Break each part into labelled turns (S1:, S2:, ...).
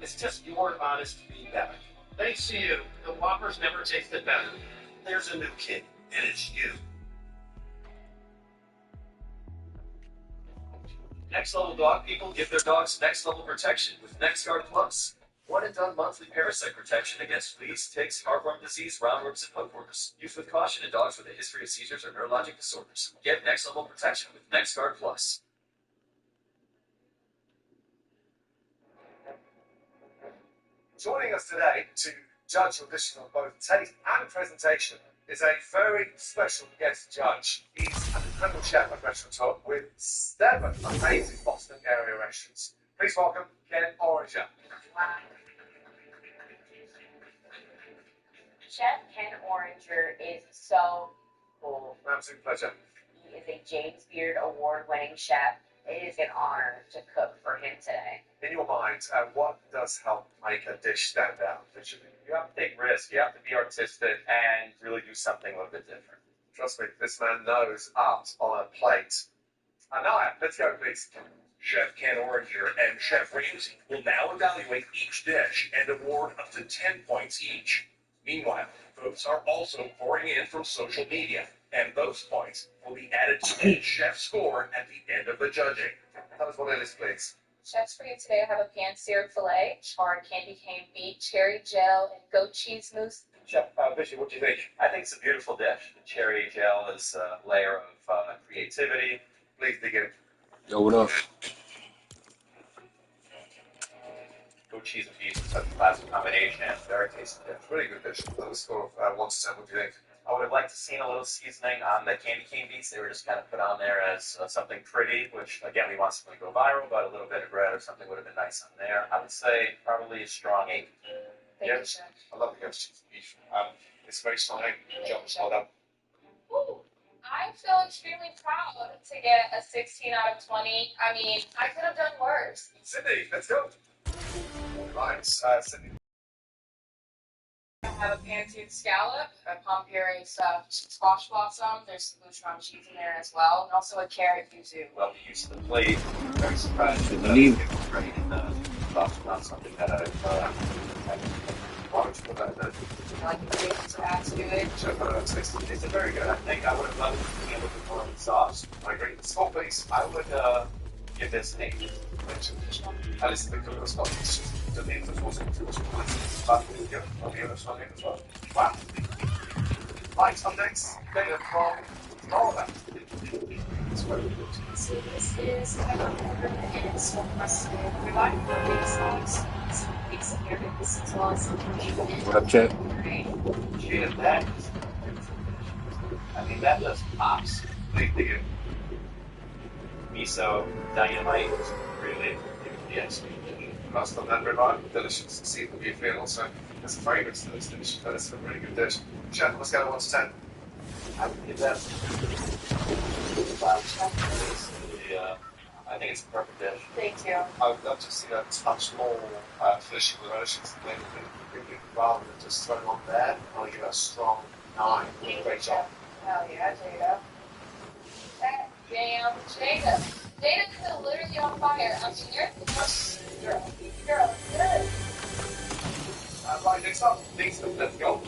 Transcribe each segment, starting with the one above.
S1: It's just your honest feedback. Thanks to you, the Whoppers never tasted better. There's a new kid, and it's you. Next level dog people give their dogs next level protection with NexGard Plus. One and done monthly parasite protection against fleas, ticks, heartworm disease, roundworms, and hookworms. Used with caution in dogs with a history of seizures or neurologic disorders. Get next level protection with NexGard Plus.
S2: Joining us today to judge your dishes on both taste and presentation is a very special guest judge. He's an incredible chef and restaurateur with 7 amazing Boston area restaurants. Please welcome Ken Oranger.
S3: Chef Ken Oranger is so cool.
S2: Absolute pleasure.
S3: He is a James Beard award-winning chef. It is an honor to cook for him today.
S2: In your mind, what does help make a dish stand out visually?
S4: You have to take risks, you have to be artistic, and really do something a little bit different.
S2: Trust me, this man knows art on a plate. Anaya, let's go, please.
S5: Chef Ken Oranger and Chef Ramsay will now evaluate each dish and award up to 10 points each. Meanwhile, votes are also pouring in from social media, and those points will be added to each chef's score at the end of the judging.
S2: Tell us what it is, please.
S6: Chefs, for you today, I have a pan-seared filet, charred candy cane beet, cherry gel, and goat cheese mousse.
S4: Chef Bishop, what do you think? I think it's a beautiful dish. The cherry gel is a layer of creativity.
S2: Please dig in.
S7: Yo, what up?
S4: Goat cheese and beef is such a classic combination. Very tasty dish.
S2: Really good dish. On a score of 1 to 10, what do you think?
S4: I would have liked to seen a little seasoning on the candy cane beets. They were just kind of put on there as something pretty, which, again, we want something to go viral, but a little bit of bread or something would have been nice on there. I would say probably a strong 8.
S6: Thank you, Chef.
S2: I love the goat cheese and beef. It's very strong. Well done.
S6: Ooh, I feel extremely proud to get a 16 out of 20. I mean, I could have done worse.
S2: Sydney, let's go. Right, Sydney.
S6: I have a pan-seared scallop, a pommes stuffed squash blossom. There's some Bouchon cheese in there as well, and also a carrot yuzu.
S4: Love the use of the plate. Very surprised that
S7: Leave.
S4: it was great and not something that I've
S2: Why don't you put that in there?
S6: Like the grapes to add to it.
S2: Chef, tasty.
S4: It's a very good. I think I would have loved to see a little bit more of the sauce.
S2: I agree. Scott, please.
S4: I would give this an 8.
S2: Alice, the colour of Scott. The name of the was but I'll be honest on it as well. Wow. Right, up next, Dana from Florida. It's very good.
S8: So this is peppercorn and smoked mustard. We're going for big sauce. Some piece of here, but this is awesome.
S7: What up, Chad?
S4: Gee, that is a beautiful dish. I mean, that just pops.
S2: Dig in.
S4: Miso dynamite is really the extra.
S2: Crust on that ribeye, delicious. See what you feel also. There's a fragrance to this dish, but it's a really good dish. Chef, let's go 1 to 10.
S4: I would give that 5. I think it's a perfect dish.
S6: Thank you.
S2: I would love to see a touch more finishing the relishes rather than just throwing on there. I want to give it a strong 9. Great job.
S6: Hell yeah, Jada. That damn Jada. Jada's literally on fire. I mean, you're girl, good.
S2: Right, next up, let's go.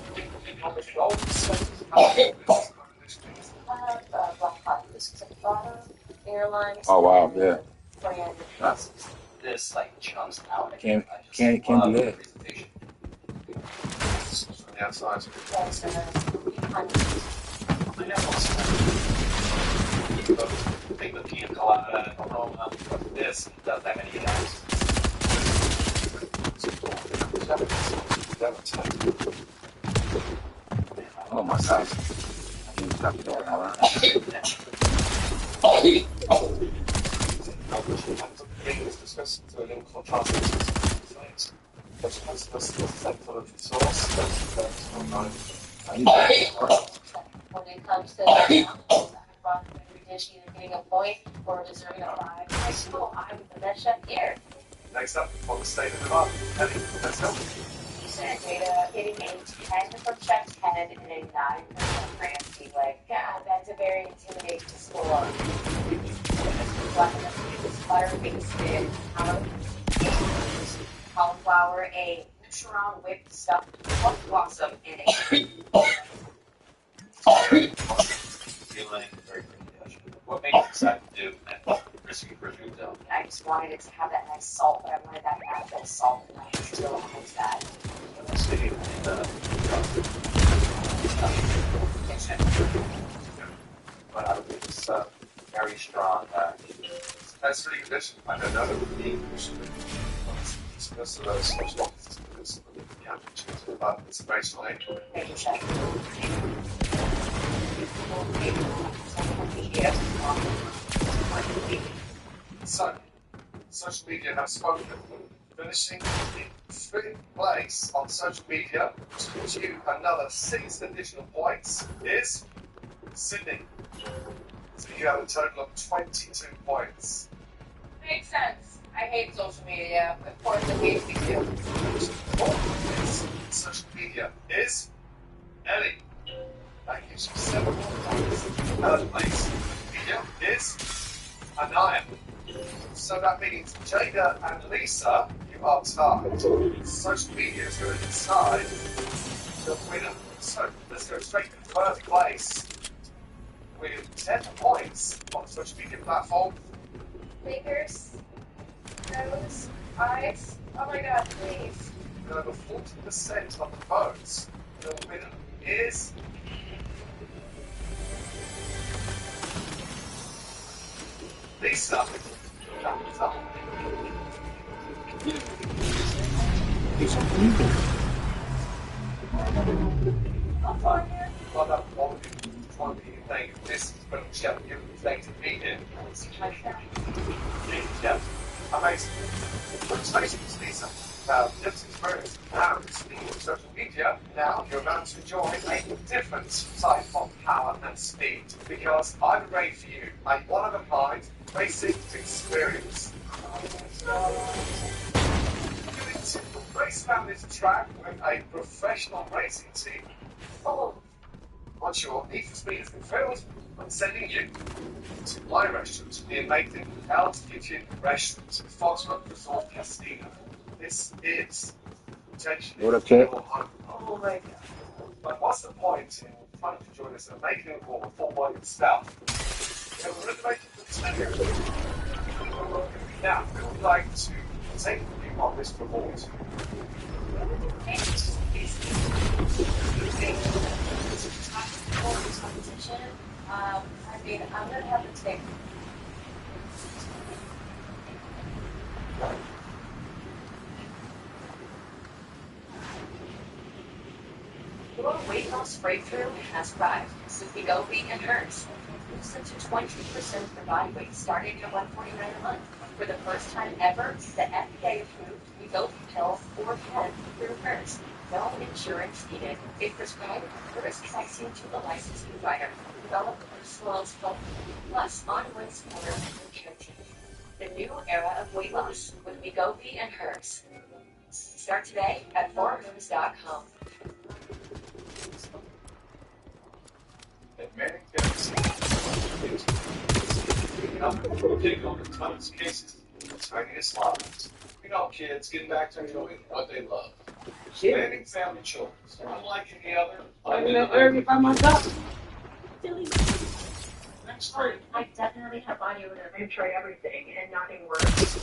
S6: Black pepper. This is a butter, airlines.
S7: Oh, wow, yeah.
S6: Coriander.
S7: Nice.
S4: This like chunks out.
S7: Can't do that.
S2: From the outside.
S4: I think the pina colada aroma of this doesn't have any gas.
S7: Oh, my God. I can't stop it all around.
S2: Let's discuss a little contrast between but supposed to the same sort of sauce.
S6: When it comes to every dish either getting a point or deserving a 5, I still I'm the best chef here.
S2: Next up, on the state of the art, Ellie, let's go.
S3: You said Jada getting a 10 from Chef Ken and a 9 from Ramsay. Like, God, that's a very intimidating score. Butter basted cauliflower flour, a Boucheron whipped stuffed puff blossom, and a
S4: Feeling very pretty. What made you decide to do that risky prosciutto?
S3: I just wanted it to have that nice salt, but I wanted that natural salt and I still realize that.
S4: Let's see. But I believe it's very strong.
S2: That's really good. I don't know that we need most of those but it's a very strong egg.
S3: Thank you, Chef.
S2: So, social media have spoken. Finishing in fifth place on social media to give you another 6 additional points is Sydney. So you have a total of 22 points.
S6: Makes sense. I hate social media. Of course, it hates me too.
S2: Social media is Ellie. That gives you 7 more points. Third place media is Anaya. So that means Jada and Lisa, you are tied. Social media is going to decide the winner. So let's go straight to first place with 10 points on the social media platform.
S6: Fingers, nose, eyes. Oh my god, please.
S2: With over 40% of the votes, the winner is Lisa. Thumbs up. Well done, all of you. One of you think this little chef you think to be in. Amazing. Congratulations, Lisa. This experience now speaking of social media, now you're about to enjoy a different type of power and speed because I've arranged for you a one-of-a-kind racing experience. Race around this track with a professional racing team. Once your need for speed has been filled, I'm sending you to my restaurant, the amazing Hell's Kitchen Restaurant, Foxwood Resort Casino. This is potentially
S7: What up, Chip?
S2: your home. Oh my god. But what's the point in trying to join us and making it all for one itself? So we're renovating the experience. Now, we would like to take you on this reward.
S3: I mean, I'm gonna have to take. Your weight loss breakthrough has arrived. Wegovy and Hers. Listen to 20% of your body weight starting at $149 a month. For the first time ever, the FDA approved Wegovy pill or pen through Hers. No insurance needed. If prescribed, Hers is vaccine to the licensed provider. Developed as well as health, plus ongoing support and care team. The new era of weight loss with Wegovy and Hers. Start today at forhers.com.
S2: Many take on the toughest cases, the tiniest lives. You know, kids getting back to enjoying what they love. Expanding family children, unlike any other.
S8: I'm in that area by myself.
S2: Next grade.
S3: I definitely have body odor. I try everything and nothing works.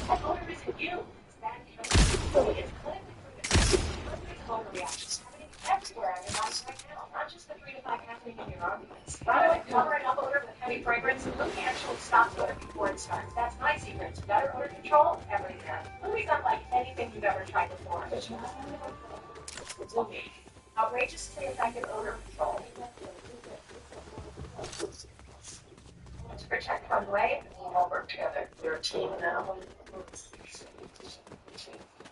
S3: That odor isn't you. It's bad chemicals. It's clinically proven. Odor reactions happening everywhere in your body right now, not just the 3 to 5 happening in your armpits. By the way, covering up odor with heavy fragrance, Louis actually stops odor before it starts. That's my secret. Better odor control everywhere. Louis unlike anything you've ever tried before. Louis. Outrageously effective odor control. To protect one way, we all work together. We're a team now.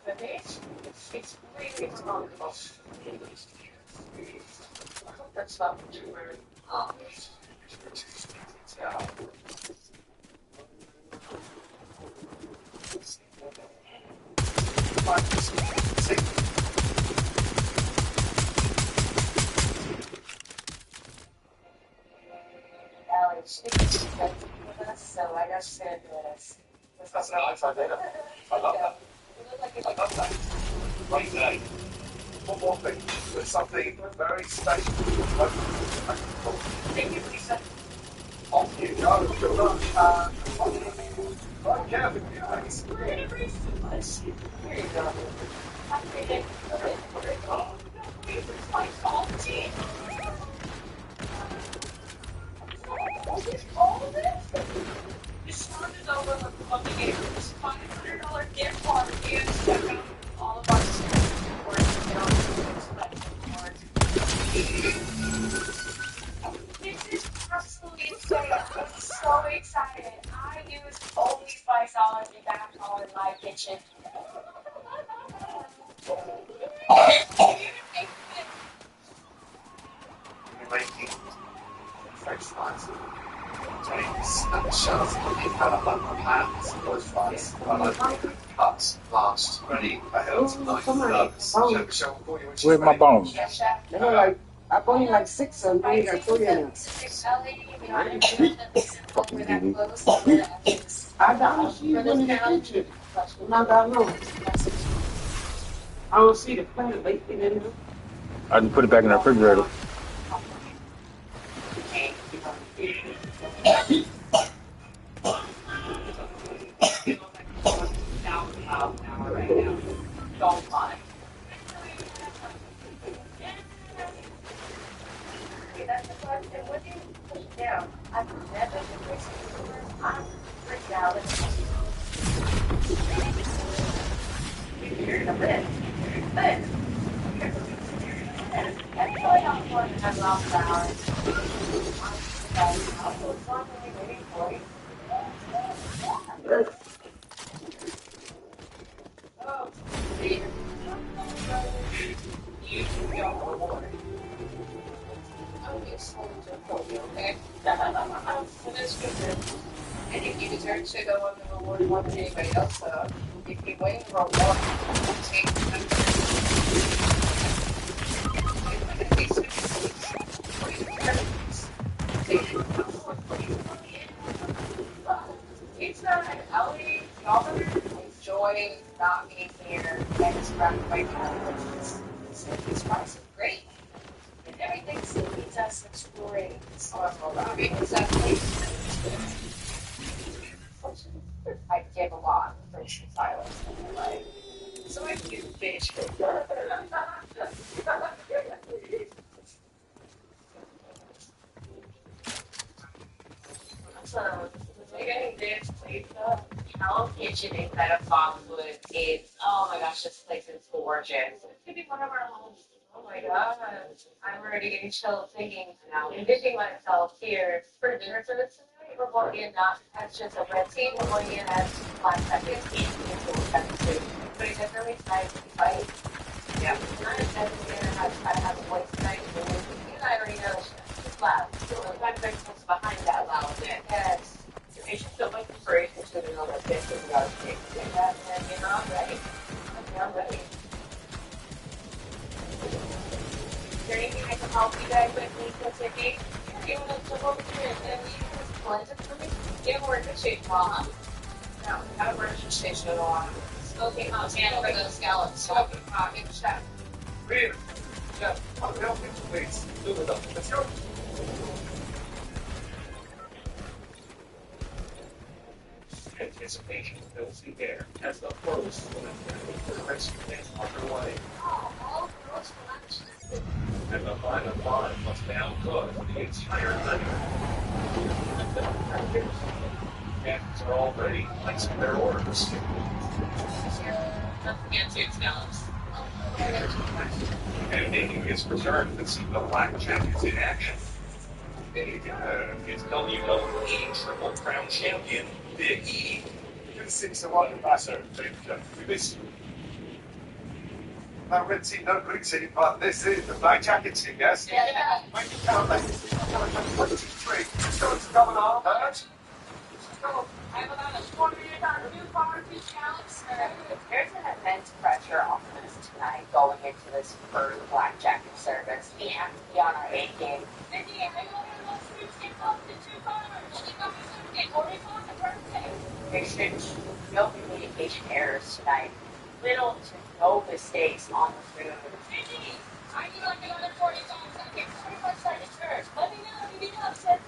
S3: But it's really remarkable. I hope that's not too weird. Alex, it's with us, so I guess it's gonna do this.
S2: That's an nice idea. I love that. swapping with something very special.
S3: Thank you, Lisa.
S2: Off you go. Good luck. Right, careful, guys.
S3: Here you go. I'm reading. Oh, it's my fault, gee. All of this? You started over with the money game. This $500 gift card used to check out all of our This is absolutely insane. I'm so excited. I used only $5 back on my kitchen.
S2: French fries. James and Michelle have had a lump of hands. Those fries are cut, blanched, ready for hell tonight. Chef Michelle will call you when she's
S7: Where's my
S2: ready.
S7: bones?
S3: Yes, chef.
S9: They were like, I only like 6 of them. I got 3 of them. I don't see it in the kitchen. Not that long. I don't see the plant baking in there.
S7: I just put it back in the refrigerator.
S3: Don't lie. That's the question. What do you push down? I've never been racing. I'm freaked out. You're a bit. But that's really not fun to have lots of hours. Waiting for you. Oh, dear. You don't worry. I'm useful to hold you, okay? That's good. And if you deserve to go on the reward more than anybody else, so if you win the reward, take it's not an Ellie governor enjoy not being here and it's surrounded by challenges. It's price is great. And everything leads us exploring this awful robbing exactly. I give a lot for silence in my life. So I do bitch. So, getting this place up, Hell's Kitchen in Foxwood is, oh my gosh, this place is gorgeous. It's gonna be one of our homes. Oh my god, I'm already getting chills thinking now. Envisioning myself here for dinner service tonight. We're going in not as just a red team, we're going in as black seconds but it's definitely nice to fight. Yeah, not definitely gonna have a voice tonight. And I already know it's loud. So the fact that it's behind that loud bit. Yes. It should feel like inspiration to the other bit that we are taking that and you know, I'm ready. I'm ready. Is there anything I can help you guys with, Lisa, Tiffy? You want to jump over here and you can blend it for me? Yeah, we're in good shape, Mom. No, I don't work in station at all. Smoking hot pan over those scallops. Smoking hot, give a shot.
S2: Read. Chef, come help me, please. Do it up. Let's go.
S5: Anticipation fills the air as the first rescue is underway.
S6: Oh, all girls lunch.
S5: And the final line must now cook for the entire night. Captains are already placing their orders.
S3: Don't forget to scallops.
S5: And making his return to see the Black Jackets in action. It's WWE Triple Crown Champion, Big E.
S2: Good to see you so welcome, Pastor. We missed you. No red team, no blue team, but this is the Black Jacket team, yes?
S6: Yeah.
S2: Make it count, ladies. 1, 2, 3. Let's go to coming on, heard?
S6: I have about a $4 million new car, 2 scallops.
S3: There's an immense pressure off of us tonight going into this first Black Jacket service. We have to be on our A game.
S6: Mindy, I know those streets get up to 2 cars. You got me something. Order for the birthday.
S3: There should no communication errors tonight. little to no mistakes on the food.
S6: Sydney, I need like another 45 seconds. 45 seconds first. Let me know if you need help, Sydney.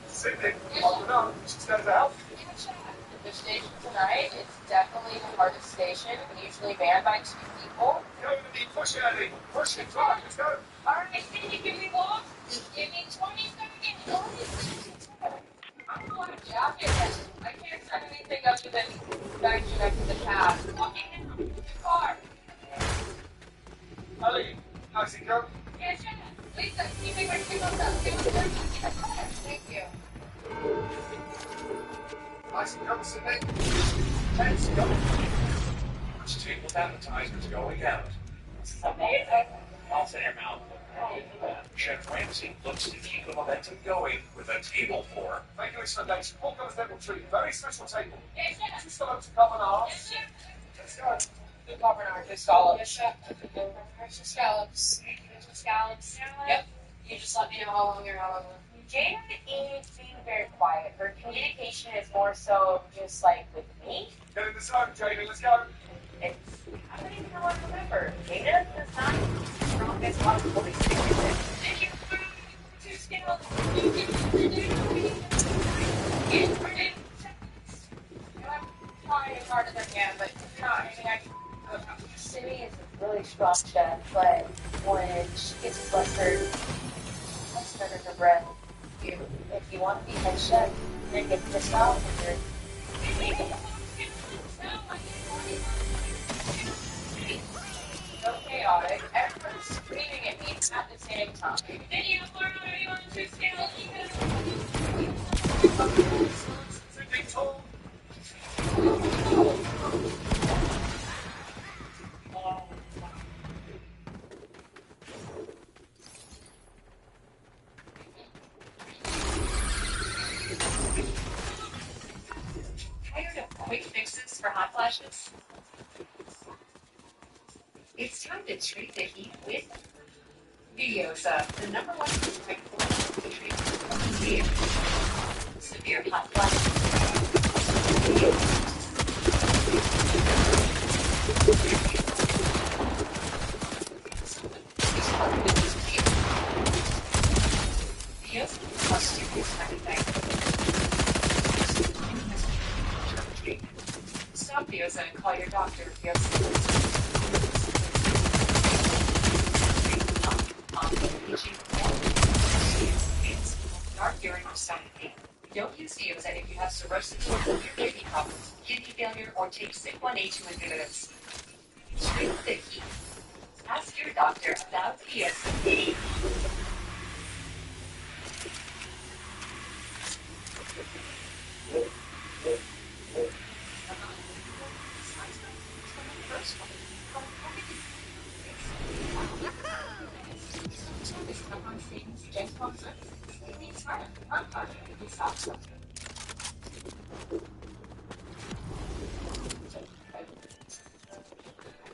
S2: Sydney, I don't know. She's going to help.
S6: Yeah, chat. The station tonight, it's definitely the hardest station, usually manned by 2 people.
S2: Go to the push, Andy. Push it, come on, let's go.
S6: Alright, Sydney, can we walk? Give me 20 seconds. I'm going to jacket. I can't send anything other than connection up to the cab. Walking now. The car.
S2: Ellie, how's it going?
S6: Yeah, chat. Lisa, keeping my signals up. Thank you.
S2: Nice and come, Sydney. Let's go.
S5: First table of appetizers going out.
S6: This is amazing.
S5: Mouth in your mouth. Chef Ramsay looks to keep the momentum going with a table for.
S2: Thank you, Explanation. What comes level 3? Very special table.
S6: Yeah, chat.
S2: Two scallops, carbonara.
S6: Yes, chef.
S2: Let's go.
S6: The carbonara, two scallops.
S8: Yes, chef. Two scallops. Two scallops.
S6: Yep.
S8: You just let me know how long you're on.
S3: Jada is being very quiet. Her communication is more so just like with me.
S2: Get in the zone, Jamie. Let's go.
S3: It's, I don't even know what to remember. Jada does not strong as possible to stick with it.
S6: Thank you. Two scallops. You can do it. I'm trying as hard as I can, but not anything I can do.
S3: Simi is a really strong chef, but when she gets flustered, that's under her breath. If you want to be head chef, then get pissed off with her.
S6: So chaotic. Everyone's screaming at me at the same time. Video for everyone to scale.
S2: Sydney, tall.
S10: Tired of quick fixes for hot flashes? It's time to treat the heat with Videosa, the #1 quick to treat severe hot flashes. Videosa plus serious everything. Stop Videosa and call your doctor if you have symptoms. Start urine recycling. Don't use Videosa if you have cirrhosis or severe kidney problems, kidney failure, or take SIC1A2 inhibitors. Treat the heat. Ask your doctor about Videosa.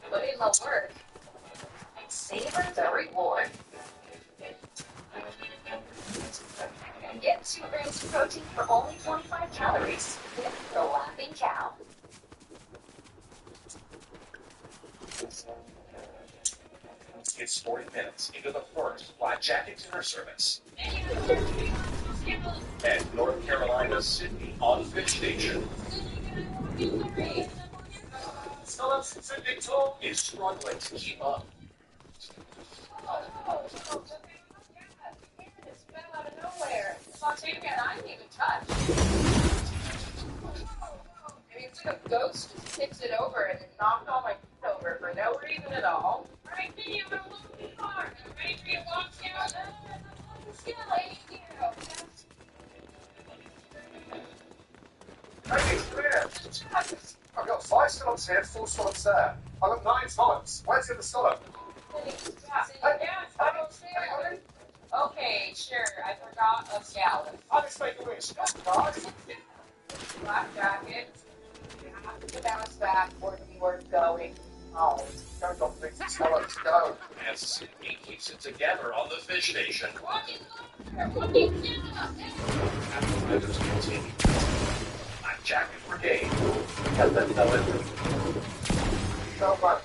S3: Put in the work and savor the reward. Get 2 grams of protein for only 25 calories with the Laughing Cow.
S5: It's 40 minutes into the first blackjack dinner service. And North Carolina's Sydney on Fish Station
S2: Scallops, Sydney, tall.
S5: is struggling to keep up.
S6: It's fell out of nowhere. Spontaneous, I didn't even touch. I mean, it's like a ghost just tips it over and then knocked all my feet over for no reason at all. Alright, video, I'm gonna look in the car. I'm ready for you to walk down. Thank you.
S2: Hey, come here. I've got 5 scallops here, 4 scallops there. I've got 9 scallops. Where's the other scallop?
S6: Okay, sure. I forgot a scallop.
S2: I'll just make a wish. Guys.
S6: Black jacket. You have to bounce back or we were going home.
S2: Don't drop things. Scallops, go.
S5: As Sydney keeps it together on the fish station. Appetizers continue. Blackjack Brigade.
S2: Get them delivered. No way.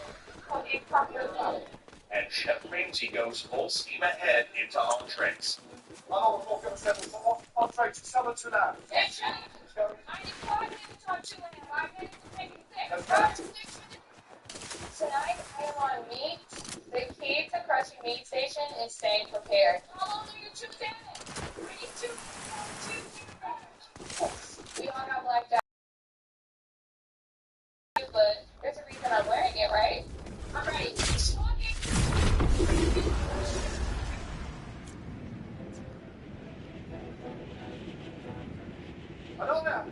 S6: Okay, fuck yourself.
S5: And Chef Ramsay goes full steam ahead into entrees.
S2: Oh, we're going to settle for entree to summer to that.
S6: Yes, Chef.
S2: Let's go.
S6: I need 5 minutes on 2 and 5 minutes to make it
S2: Let's
S6: thick.
S2: go.
S6: 5 to 6 minutes. Tonight, I want meat. The key to crushing meat station is staying prepared. How long are you two dead? I need two. We all got blacked out, but there's a reason I'm wearing it, right? I'm ready.
S2: I know now.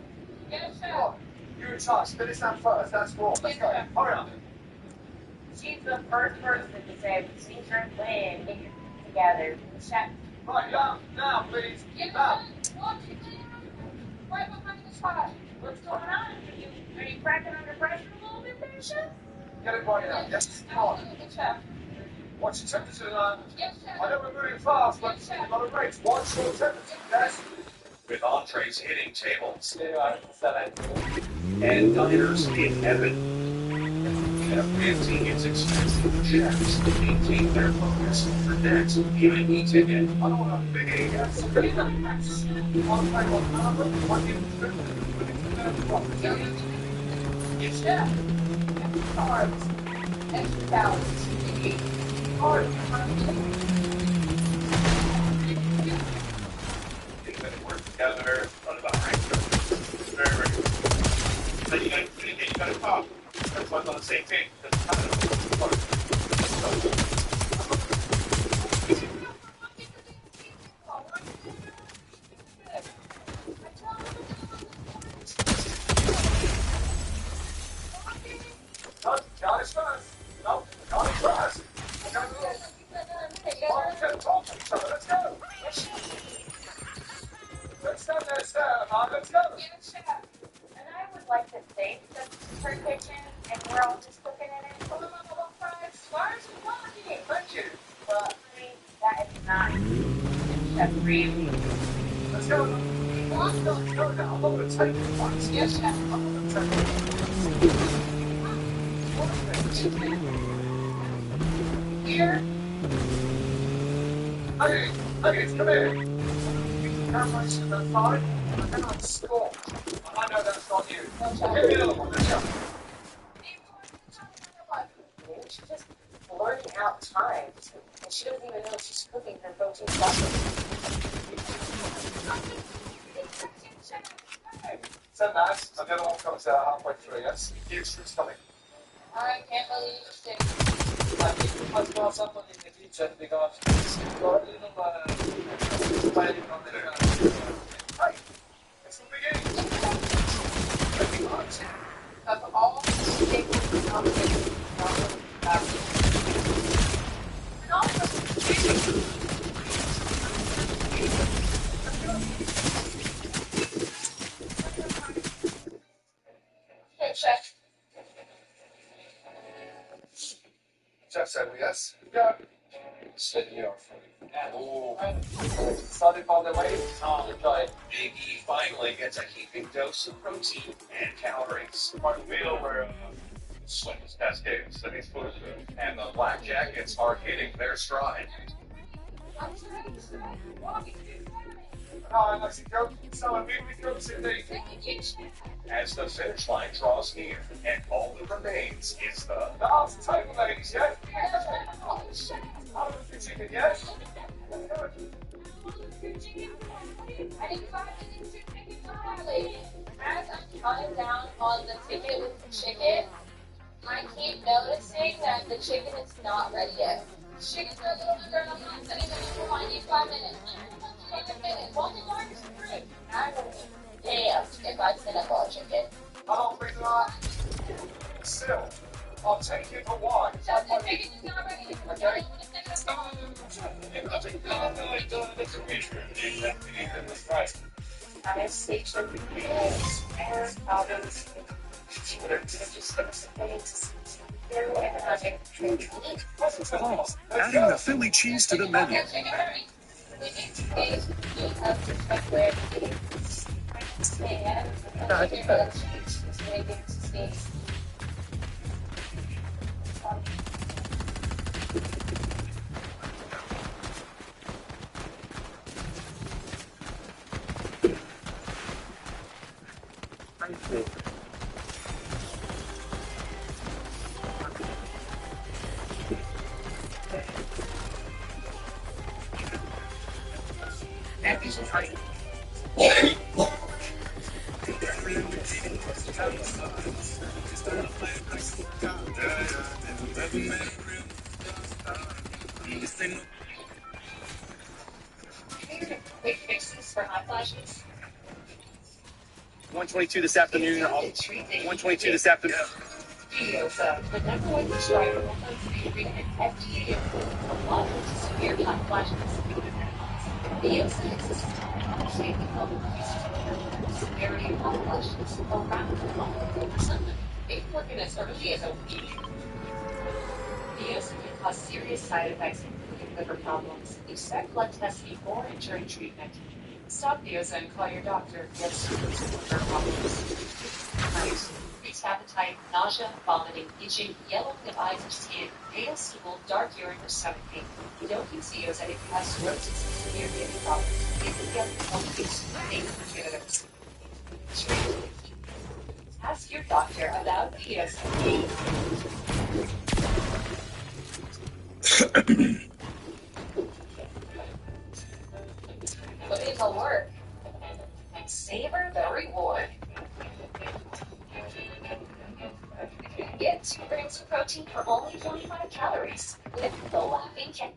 S6: Yes,
S2: Come
S6: Chef.
S2: on. You're in charge. Finish that first. That's raw. Let's go. Hurry up.
S3: She's the first person to say, see your plan, get your together. Chef.
S2: Right, now, please.
S6: Get
S2: Now.
S6: right behind the spot.
S3: What's going on? Are you cracking under pressure a little bit there, Chef?
S2: Get it right now. Yes. Come on.
S6: Absolutely, Chef.
S2: What's your temperature tonight?
S6: Yes, Chef.
S2: I know we're moving fast, but
S6: Yes, Chef.
S2: you've got a race. What's your temperature? Yes.
S5: With entrees hitting tables and diners in heaven. Chef Ramsay is experiencing chefs to maintain their focus for next VIP ticket.
S2: I don't want to big yes. I'll play on number. What do you
S6: Yes, Chef. Carbs. Extra calories.
S5: Things that work together, none of the high very, very good. Then you gotta talk. Everyone's on the same page. That's kind
S2: Got it first. No, got it first. Talk to each other. Let's go. Let's go, let's go. Let's go.
S6: Yes, Chef.
S3: And I would like to think that this is her kitchen and we're all just cooking in it.
S2: Thank you.
S3: But, honey, that is not Chef Ramsay.
S2: Let's go. Let's go now. I'm not going to take it once.
S6: Yes, Chef.
S2: I'm going to take it.
S6: Here.
S2: Okay, come here. Cameras in the side, and then I'm scorched. I know that's not you. Give me another one. Let's go.
S3: She's just learning out time. And she doesn't even know she's cooking her protein supplement.
S2: Send that, and the other one comes out halfway through, yes? Houston's coming.
S6: I can't believe it.
S1: I think you must know someone in the kitchen because you've got a little filing on the ground.
S2: Hey, it's the beginning. Pretty much.
S6: Of all the staples of the and also, hey, Chef.
S2: Jeff said yes. Go.
S1: Sit here for you. Sorry for the wait. Enjoy.
S5: Big E finally gets a heaping dose of protein and calories. Part of the meal where sweat is cascades, that means food, and the black jackets are hitting their stride.
S2: I see go. Someone meet me go to the.
S5: As the finish line draws near, and all that remains is the
S2: Last table, ladies, yes? Out of the chicken, yes?
S6: I need 5 minutes to make it violated. As I'm counting down on the ticket with the chicken, I keep noticing that the chicken is not ready yet. Chicken's a little under and I'm not setting the number. I need 5 minutes. 5 minutes. Only large is free. I will be damned if I send up all chicken.
S2: I don't think that. Still, I'll take it for wine.
S6: Just the chicken is not ready.
S2: Okay.
S3: I station eggs and problems. She would have just eggs.
S5: adding the Philly cheese to the menu.
S10: Quick fixes for hot flashes.
S5: 122 this afternoon. 122 this afternoon.
S10: Videos of the number one prescriber hormone-free treatment FDA approved for moderate to severe hot flashes. Videos exists safely help increase the severity of hot flashes around the clock. For some, it can work in as early as a week. Videos can cause serious side effects, including liver problems. Expect blood tests before and during treatment. Stop videos and call your doctor if you have serious liver problems. Increased appetite, nausea, vomiting, itching, yellowing of eyes or skin, pale stool, dark urine, or stomach pain. Don't use videos and if you have cirrhosis or severe kidney problems, you can get one use inhibitors. Ask your doctor about videos.
S6: Put in the work.
S10: Savor the reward.
S3: Get 2 grams of protein for only 45 calories with the Laughing Cat.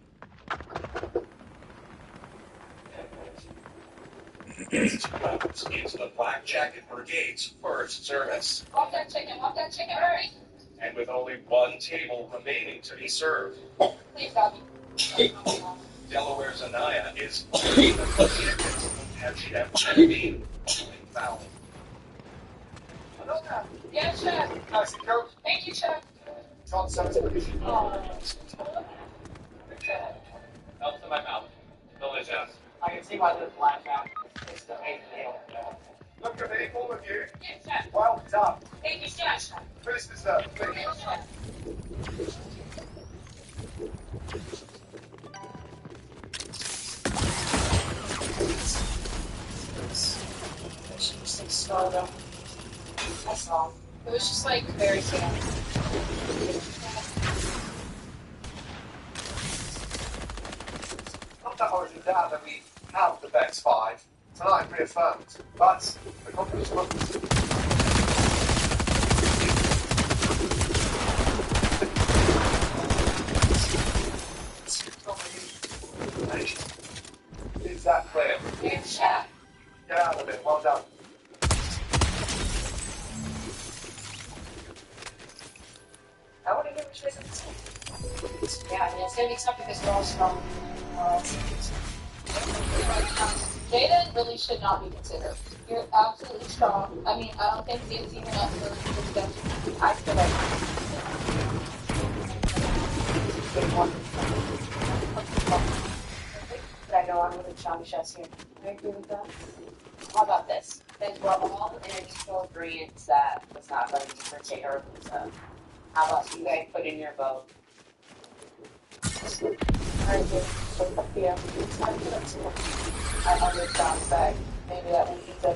S5: It's the Black Jacket Brigade's first service.
S6: Off that chicken, hurry.
S5: And with only one table remaining to be served,
S6: Please, God.
S5: Delaware's Anaya is only the have Chef Genevieve foul.
S6: Yes, chef.
S2: Nice and cool.
S6: Thank you, chef.
S2: Can't say it's pretty.
S4: Melts in my mouth. Delicious.
S9: I can see why the black jacket is the main deal.
S2: Look at me, all of you.
S6: Yes, chef.
S2: Well done.
S6: Thank you, chef.
S2: Finish dessert, please.
S6: Yes, chef.
S10: I saw.
S6: It was just like very sad.
S2: Not that I was in doubt that we have the best 5. Tonight reaffirmed. But the confidence was. Is that clear?
S6: Yes, chef.
S2: Get out of it. Well done.
S10: I want to give a choice of the
S6: Yeah, I mean, it's gonna be tough because we're all strong. Jaden really should not be considered. You're absolutely strong. I mean, I don't think Jaden's even up for discussion. I feel like
S10: But I know I'm with the Johnny Chefs here. I agree with that.
S6: how about this?
S10: Then we're all in a mutual agreement that it's not going to be for Taylor. So how about you guys put in your vote?
S6: Alright, Jaden. So, yeah, it's time for them to I understand that maybe that we need to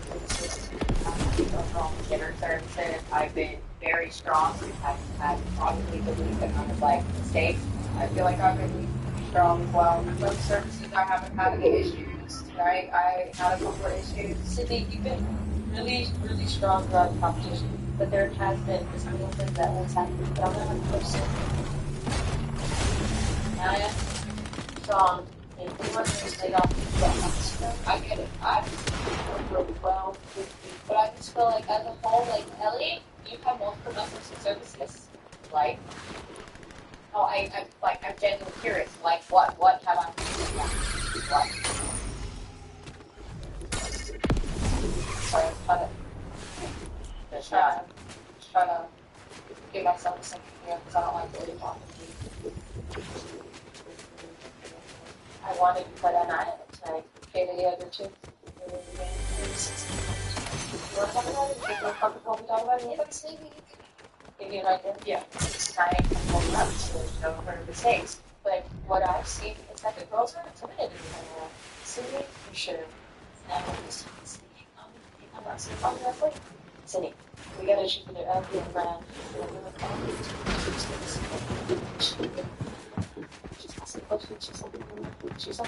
S10: Dinner services, I've been very strong. I've had probably the least amount of like mistakes.
S6: I feel like I've been strong as well. With services, I haven't had any issues. Tonight, I had a couple of issues. Sydney, you've been really, really strong throughout the competition. But there has been this little thing that has happened. But I'm not 100%. I am strong. And we want to stay off the I get it. I've worked really well with you. But I just feel like as a whole, like Ellie, you have multiple methods and services.
S10: Like, oh, I'm genuinely curious. Like, what have I done? What?
S6: Sorry, I'm trying to give myself a second here because I don't like really talking to you. I wanted to put an eye tonight. Okay, the other two. You want to talk about it? You feel comfortable to talk about it? Give you an idea? Yeah.
S10: Tonight, I'm going up to show her mistakes.
S3: what I've seen is that the girls are intimidated by that. Sydney, you should have never listened to Sydney. I'm not saying I'm not like Sydney. We gotta shoot for the LP and brand. She's asking questions. She's like, she's on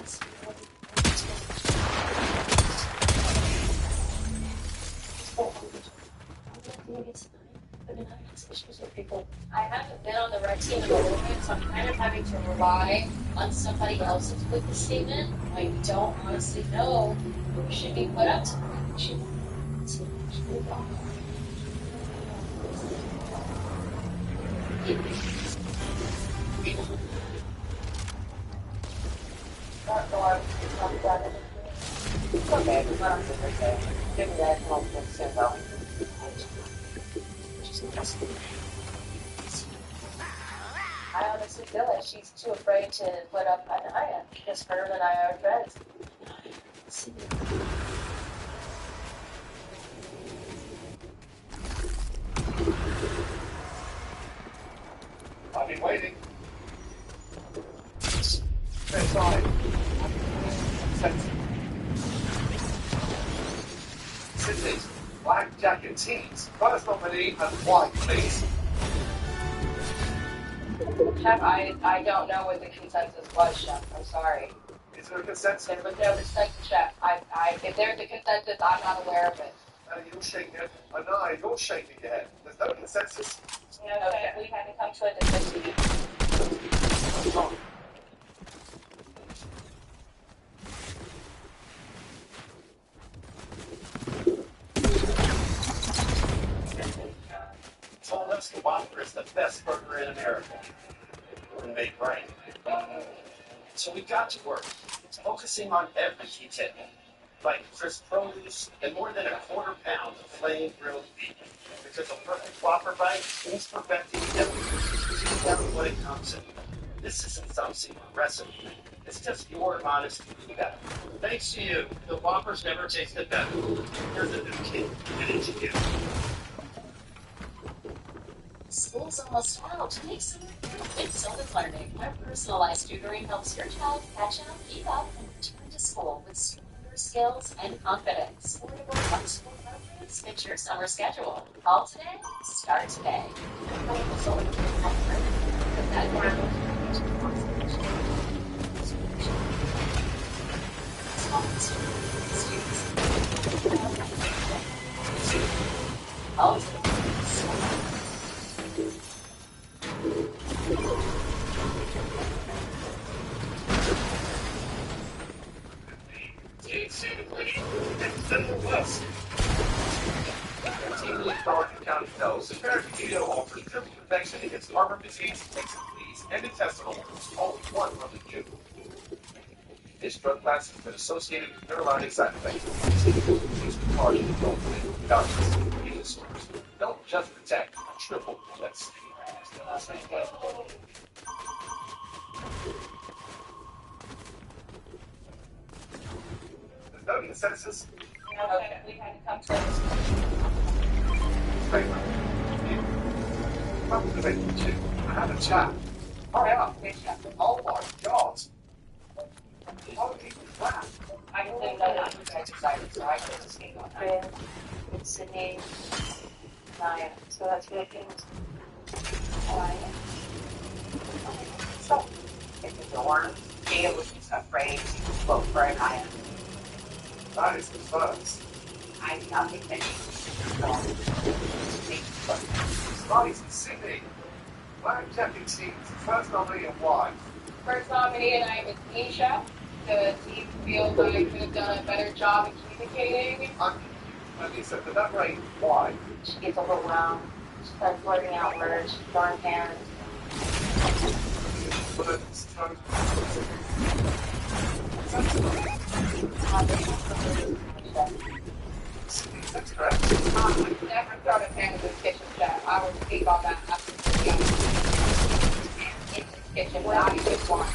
S3: I haven't been on the red team in a little bit, so I'm kind of having to rely on somebody else's witness statement. I don't honestly know who should be put up to It's okay, it's not okay. Give me that help soon, though. I honestly feel like she's too afraid to put up an Aya because her and I are friends.
S2: I've been waiting. Stay side. Sydney's black jacket teams. First nominee and white, please.
S3: Chef, I don't know what the consensus was, Chef. I'm sorry.
S2: Is there a consensus?
S3: There was no respect to Chef. If there's a consensus, I'm not aware of it.
S2: You're shaking your head. No, you're shaking your head. There's no consensus.
S3: No, Chef, we haven't come to a decision yet.
S11: Told us the Whopper is the best burger in America. And made right. So we got to work, focusing on every detail, like crisp produce and more than a quarter pound of flame grilled beef. Because a perfect Whopper bite means perfecting every what it comes in. This isn't some secret recipe. It's just your honest feedback. Thanks to you, the Whoppers never tasted better. You're the new kid, and it's you.
S3: School's almost out. Make some with Sylvan Learning, where personalized tutoring helps your child catch up, keep up, and return to school with stronger skills and confidence. Affordable flexible programs fit your summer schedule. Call today, start today.
S2: County knows the American Keto offers triple protection against heart disease, fleas, and intestinal. Only one from the cube. This drug class has been associated with neurologic side effects. Use the card in the phone without eating disorders. Don't just protect, triple protect. There's no consensus.
S3: Okay, we had to come to a
S2: I have a chat. Hurry up. Oh my god. Holy crap.
S3: I didn't know that you guys decided, so I could just speak on that. It's Sydney, Naya. So that's Philippines. Naya. So, if the door, Gia was just afraid to vote for an Naya.
S2: That is the first.
S3: I do not think that
S2: Scotty's in Sydney. Black jacket teams. First nominee and why?
S6: First nominee tonight was Nisha. The team feels like I could have done a better job in communicating.
S2: Lisa, for that rate, why?
S3: she gets overwhelmed. She starts blurting out words. She's throwing hands.
S2: That's correct.
S6: Never thrown a pan in the kitchen chef. I would speak on that after the in the kitchen, not even one.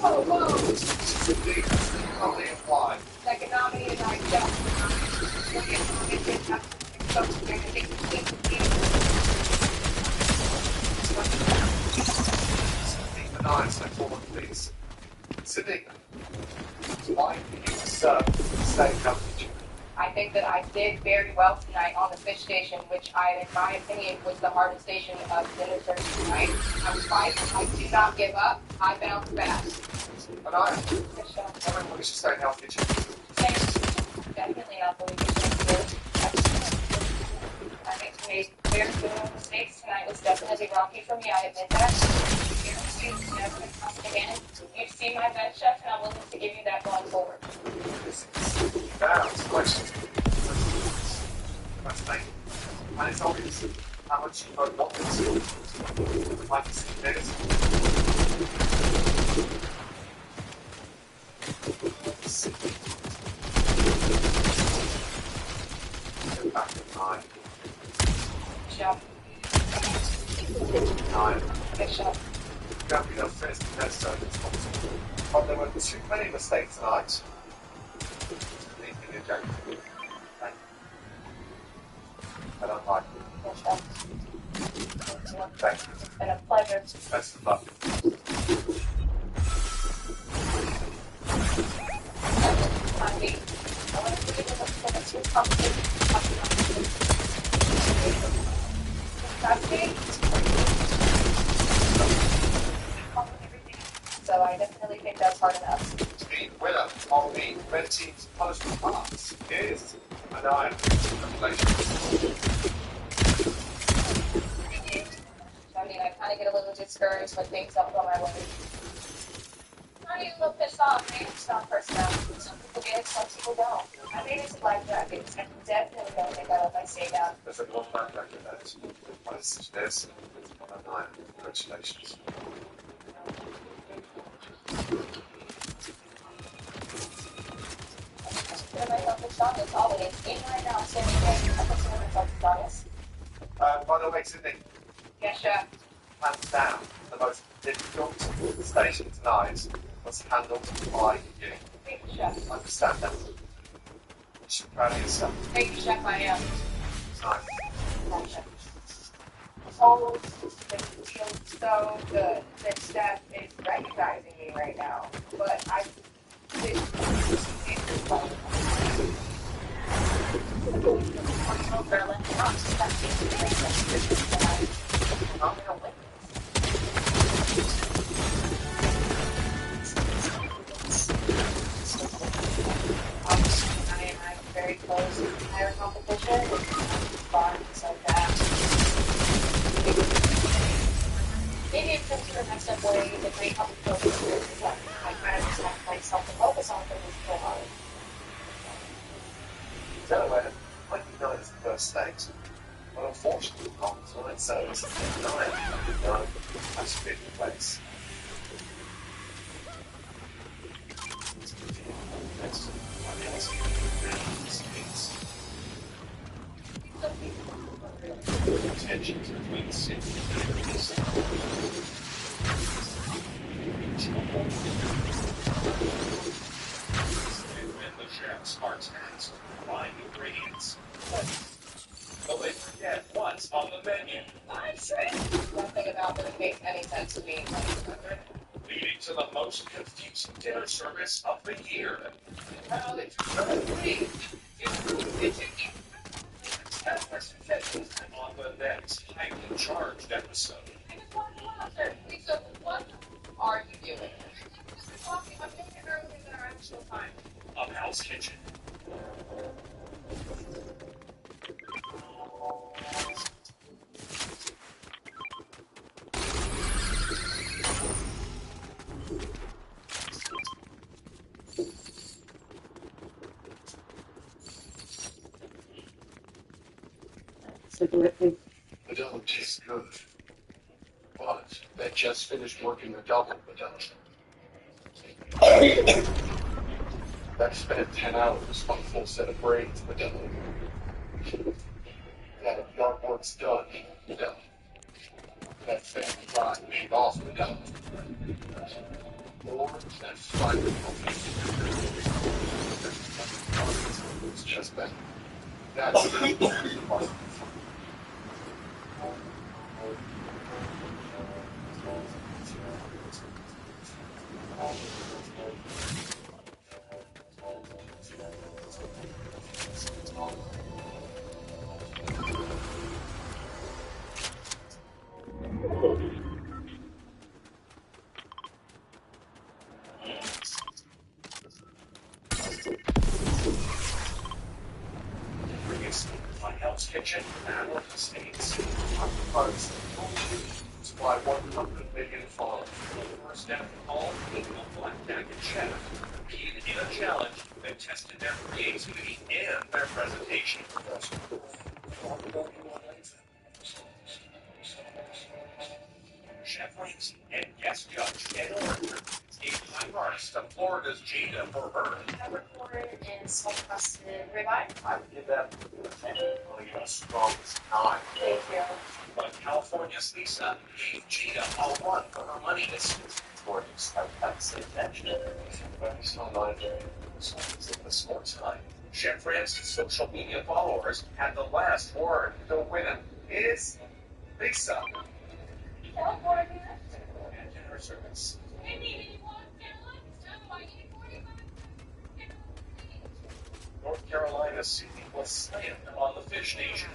S2: Oh, whoa! Only apply.
S6: Second nominee is our chef.
S2: please. Sydney, why do you serve the same company?
S6: I think that I did very well tonight on the fish station, which in my opinion, was the hardest station of dinner service tonight. I was fighting. I did not give up. I bounced fast.
S2: And I,
S6: Fish shop.
S2: everyone should stay healthy.
S6: Definitely not believe it. I made very good mistakes tonight. Was definitely rocky for me. I admit that. You've never been trusted again. You've seen my bed, chef, and I'm willing to give you that going forward.
S2: Now, questions. And it's obvious how much you both want this. Like to see this. Get back in line.
S6: Chef.
S2: 9.
S6: Good chef.
S2: You have enough first and best service possible. But there were too many mistakes tonight. Anything you don't do. Thank you. I don't like it.
S6: Good chef.
S2: Thank you.
S6: It's been a pleasure.
S2: Best of luck.
S6: I want to give you a two conversation. So I definitely think that's hard enough.
S2: The winner of the red team's punishment pass is Anaya. Congratulations.
S6: I mean, I kind of get a little discouraged when things don't go my way. How do you look pissed off, man? It's not personality. Some people get it, some people don't. I made it to life jackets. I definitely don't think I let my stay down.
S2: There's a one back record that. What is this? Anaya. Congratulations.
S6: Consider myself the strongest always. Even right now, I'm standing here. I consider myself the strongest.
S2: By the way, Sydney,
S6: Yes, chef.
S2: hands down, the most difficult station tonight was handled by you.
S6: Thank you, chef.
S2: Understand that. You should be proud of yourself.
S6: Thank you, chef. I am.
S2: Nice.
S6: Thank you. Oh, it feels so good that Steph is recognizing me right now. But I did. Berlin Rocks. That's the I'm gonna win I'm very close to higher competition. Fun, so that. Maybe it comes to the next step where the great competition is what I kind of just have myself to focus on for this so hard.
S2: Delaware, 29 is the first state. But unfortunately, Fortnite service is 9. That's 5th place. Next, tensions between city and the chefs are tasked with finding ingredients. But they forget what's on the menu.
S6: I'm sure nothing about this makes any sense to me.
S5: Leading to the most confusing dinner service of the year.
S6: Well, it's free.
S5: On the next highly charged episode.
S6: Lisa, what are you doing? I'm doing it earlier than our actual time.
S5: Of Hell's Kitchen.
S9: Cigarette thing.
S7: The double tastes good. But they just finished working the double That spent 10 hours on a full set of braids in the double. That yard work's done. No. That family pride paid off the double. Or that final it's just that. That's the part.
S5: kitchen battle of the states.
S7: Parts supply 100 million farms.
S5: First down the hall, a blackjack and chef competed in a challenge that tested their creativity and their presentation. Chef Ramsay and guest judge Ed Orford gave high marks to Florida's Jada for her.
S8: Peppercorn and salt-crusted ribeye.
S7: I would give that only a strongest 9.
S8: Thank you.
S5: But California's Lisa gave Jada a 1 for her money.
S7: For this, I would have to say attention. But he's not mind it's in the sports time.
S5: Chef Ramsay's social media followers had the last word.
S2: The winner is Lisa.
S6: California.
S5: And dinner service. North Carolina's Sydney was slammed on the fish nation.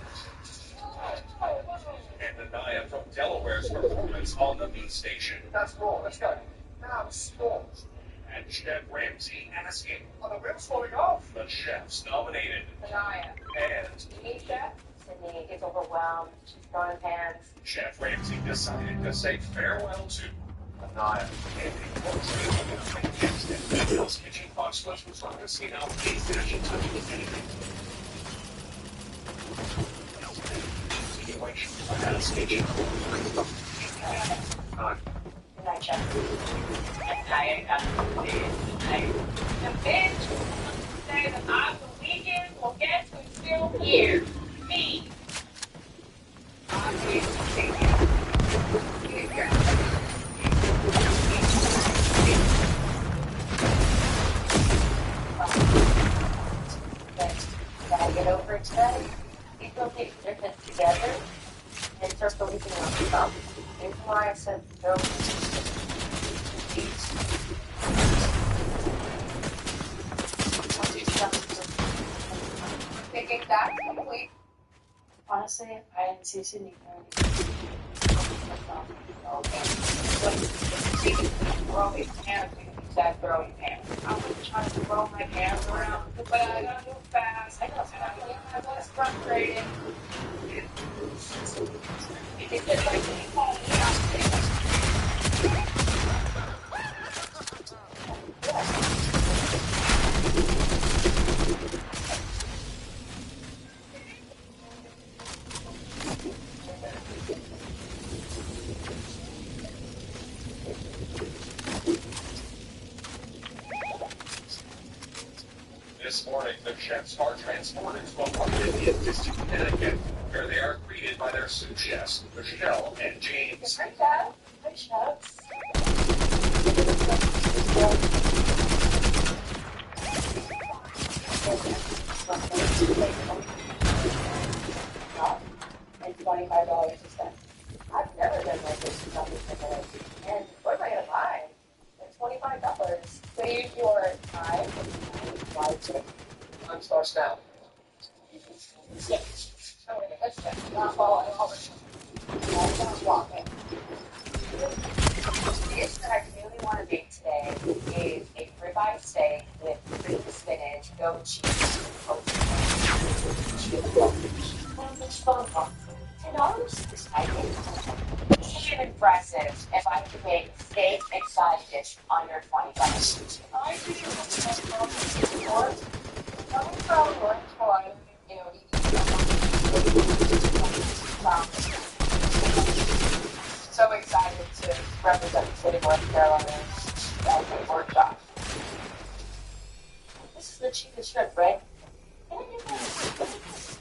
S5: And Anaya from Delaware's performance on the meat station.
S2: That's raw. Let's go. Now, sports.
S5: And Chef Ramsay asking
S2: Are the rims falling off?
S5: the chefs nominated.
S6: Anaya.
S5: And
S6: You need chef?
S3: Sydney gets overwhelmed. She's throwing pans.
S5: Chef Ramsay decided to say farewell to
S7: Anaya.
S5: and a portrait against it. Bill's Kitchen Box was focusing on these dishes to the anything. Continuation of Hell's Kitchen.
S3: Good night, Chef.
S6: Anaya got the bitch say that I'm the weekend. Well, guess who's still here? Me. I'm here to take you.
S3: But gotta get over it today. People take their heads together and start believing in themselves. Here's why I said go
S6: Thinking that's complete.
S8: Honestly, I didn't see Sydney going.
S6: Okay. So, you can throw his hands. You can start throwing hands. I was trying to throw my hands around, but I gotta move fast. I know. I was frustrated. It's just like when you call me out.
S5: This morning, the chefs are transported to a market in distant Connecticut, where they are greeted by their sous chefs, Michelle and James.
S6: Hi, Dad.
S3: Hi, Chefs. And $25 to spend. I've never done like this in minutes. And what am I gonna buy? It's $25.
S6: Save your time.
S11: Time starts now.
S6: Oh, wait, let's check. Not following over.
S3: I'm walking. The dish that I really want to make today is a ribeye steak with cream spinach, goat cheese, and toasted $10? I think it's impressive if I could make steak and side dish under $20.
S6: I do before. Coming from North Carolina, you know, so excited to represent the state of North Carolina at the workshop.
S3: This is the cheapest shrimp, right? Can I get this?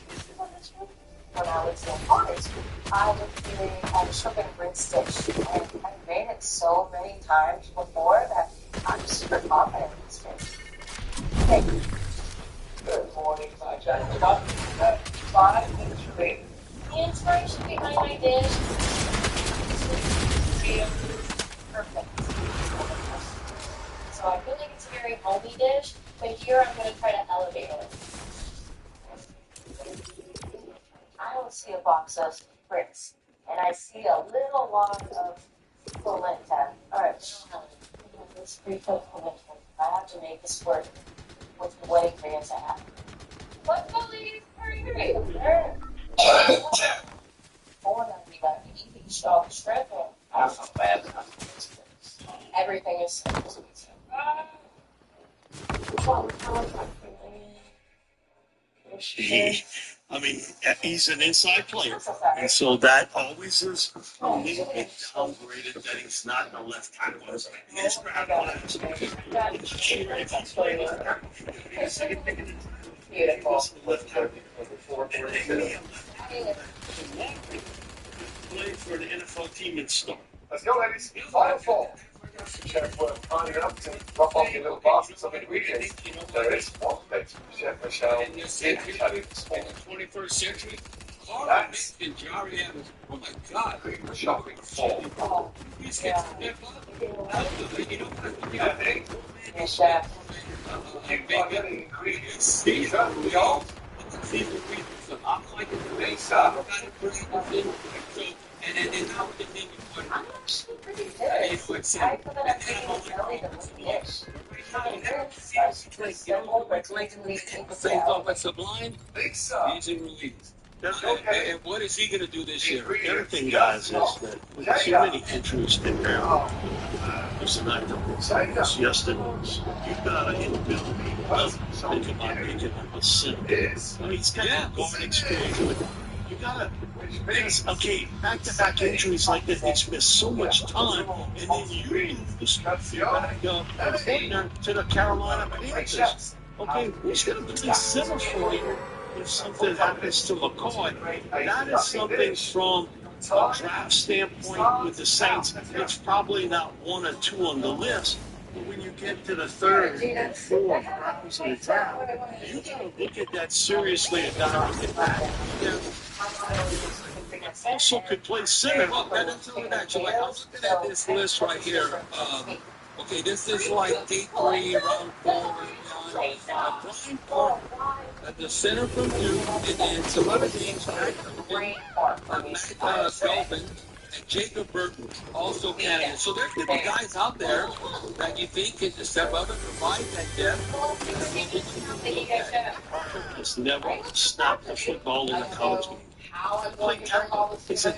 S3: When I was in college, I was doing a shrimp and grits dish, and I've made it so many times before that I'm super confident in this dish. Thank you.
S11: Good morning, my gentlemen. Five minutes remaining.
S6: The inspiration behind my dish is perfect. So I feel like it's a very homey dish, but here I'm going to try to elevate it.
S3: I don't see a box of grits, and I see a little lot of polenta. Alright, this pre-cooked polenta. I have to make this work with what ingredients I have.
S6: What police? Hurry, hurry. Everything is so expensive.
S12: I mean, he's an inside player, and so that always is a little bit downgraded that he's not in the left tackle. He is grab class. If he's playing left tackle, he'd be the second pick in the draft. He was the left tackle. And they need a left tackle to play for an NFL team and start.
S2: Let's go, ladies. Final four. Chef were kind enough to drop off your little baskets of ingredients. There is one place Chef Michelle
S12: In this century, in the 21st century, Carl and Jari Evans, oh my God,
S2: the shopping for.
S12: these kids step up. You know what?
S2: Yeah, they
S6: Yes, chef.
S2: you are getting ingredients. Caesar, we all.
S12: I'm like the
S2: Pizza.
S12: and now the thing
S6: I'm actually pretty good. I put that up pretty early to the dish. It's simple, but blatantly
S12: things off at Sublime,
S2: Pizza.
S12: easy release.
S2: Okay.
S12: And what is he going to do this year? The other thing, guys, is that with too many entries in there, it's not the yesterday. You've got an inability to think about making him a center. I mean, he's got guard experience, but you gotta. Okay, back-to-back injuries like that, he's missed so much time, and then you lose. You're back to the Carolina Panthers. Okay, who's going to play center for you if something happens to McCoy? That is something from a draft standpoint with the Saints. It's probably not one or two on the list. But when you get to the third and fourth rounds of the draft, you got to look at that seriously and not look at that. Also could play center. Well, that's only that. You're like, I'm looking at this list right here. Okay, this is like day 3, round 4, Brian Park at the center from Duke, and then some other names, Matt Galvin, and Jacob Burton, also candidates. So there could be guys out there that you think can just step up and provide that depth. Just never snapped the football in a college game. Played tackle. He said,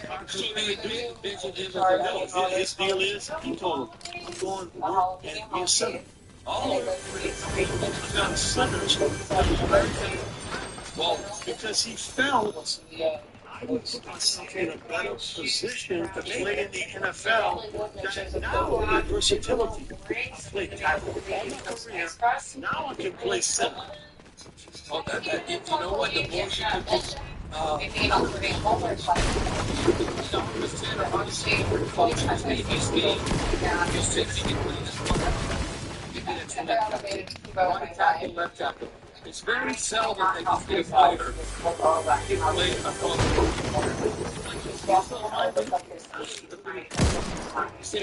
S12: his deal is, he told him, I'm going to work and be a center. All of centers. Well, because he felt I would put myself in a better position to play in the NFL than now I have versatility. I played tackle all my career. Now I can play center. Oh, you know what? The more you can do. Left tackle. It's very seldom that you get a player who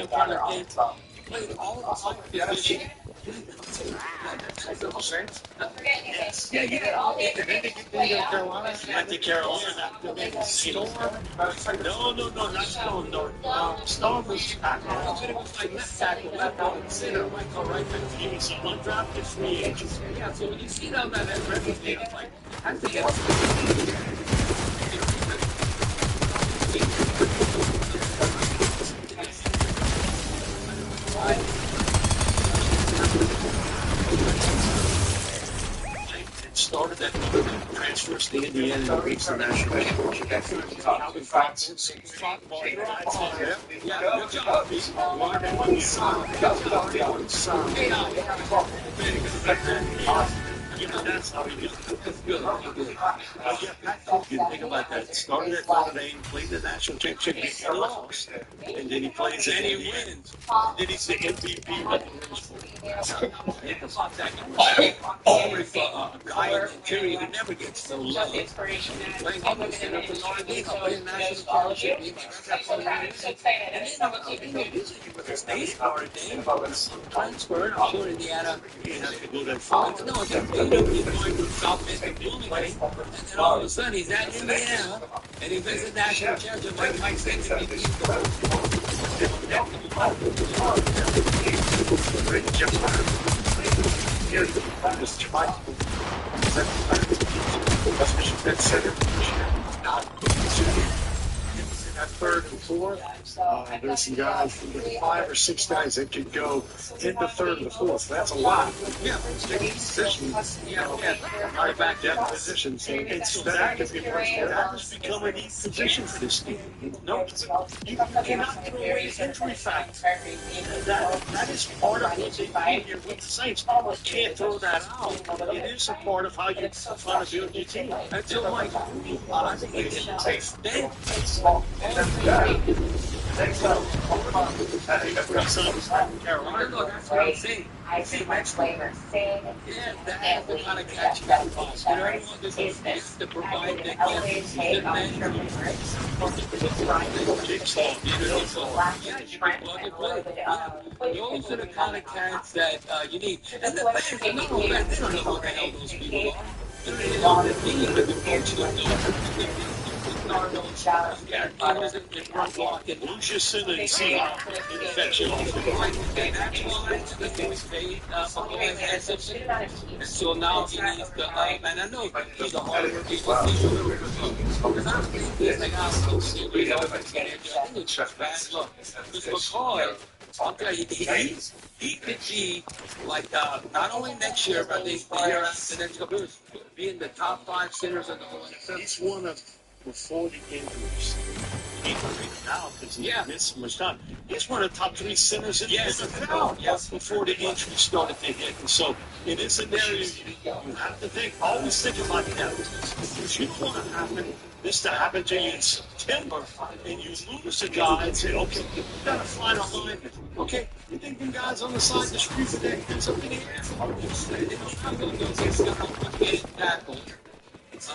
S12: plays played all of the positions. Yeah, you know, and then they get to Carolina. Went to Carolina. Storm. No, not Storm. No, Storm was tackle. It was like left tackle, left on center, like all right. He was an undrafted free agent. Yeah, so when you see them that reputation, like I have to get. Started that transfers to Indiana and reached the national championship. Yeah, good job. That's how he gets it. That's good. But yeah, Pat Hogan, think about that. Started at Notre Dame, played the national championship, and lost. And then he plays and he wins. And then he's the MVP with the Think about that. A guy in the interior who never gets the love. Playing on the center for Notre Dame, playing national championship. And then with the state of Notre Dame, transferred, I'm sure Indiana, he has to go that far. No, he's going to South Bend to Bloomington, and then all of a sudden he's at Indiana, and he wins the national championship like Mike said to me. That's not that third and fourth. There's some guys, 5 or 6 guys that could go in the third and the fourth. That's a lot. Yeah, position. Right back down positions. And so that is become a neat position for this team. No, you cannot throw away the injury factor. That is part of what's in here with the Saints. You can't throw that out. It is a part of how you try to build your team. Until like, I think it takes
S2: Next up,
S3: I see much flavor. Sing and lead. Is this
S12: to provide
S3: an elevated take on your favorites?
S12: Those are the kind of cats that you need. And the fans, they don't know what the hell those people are. They're on the team, but the coach don't know. Lucien and Seahawk infection. So now he needs the and I know he's a hard worker. He's a I'll tell you, he could be like not only next year, but I think the year after next couple years, be in the top 5 centers in the whole NFL. He's one of before the injuries. Now because he missed so much time. He's one of the top 3 centers in the NFL before the injuries started to hit. And so in this scenario, you have to think, always think about that. Because you don't want to happen this to happen to you in September, and you lose a guy and say, okay, you got to find a lineman. Okay, you think them guys on the side of the street for that do something here? They don't have those guys getting tackled. To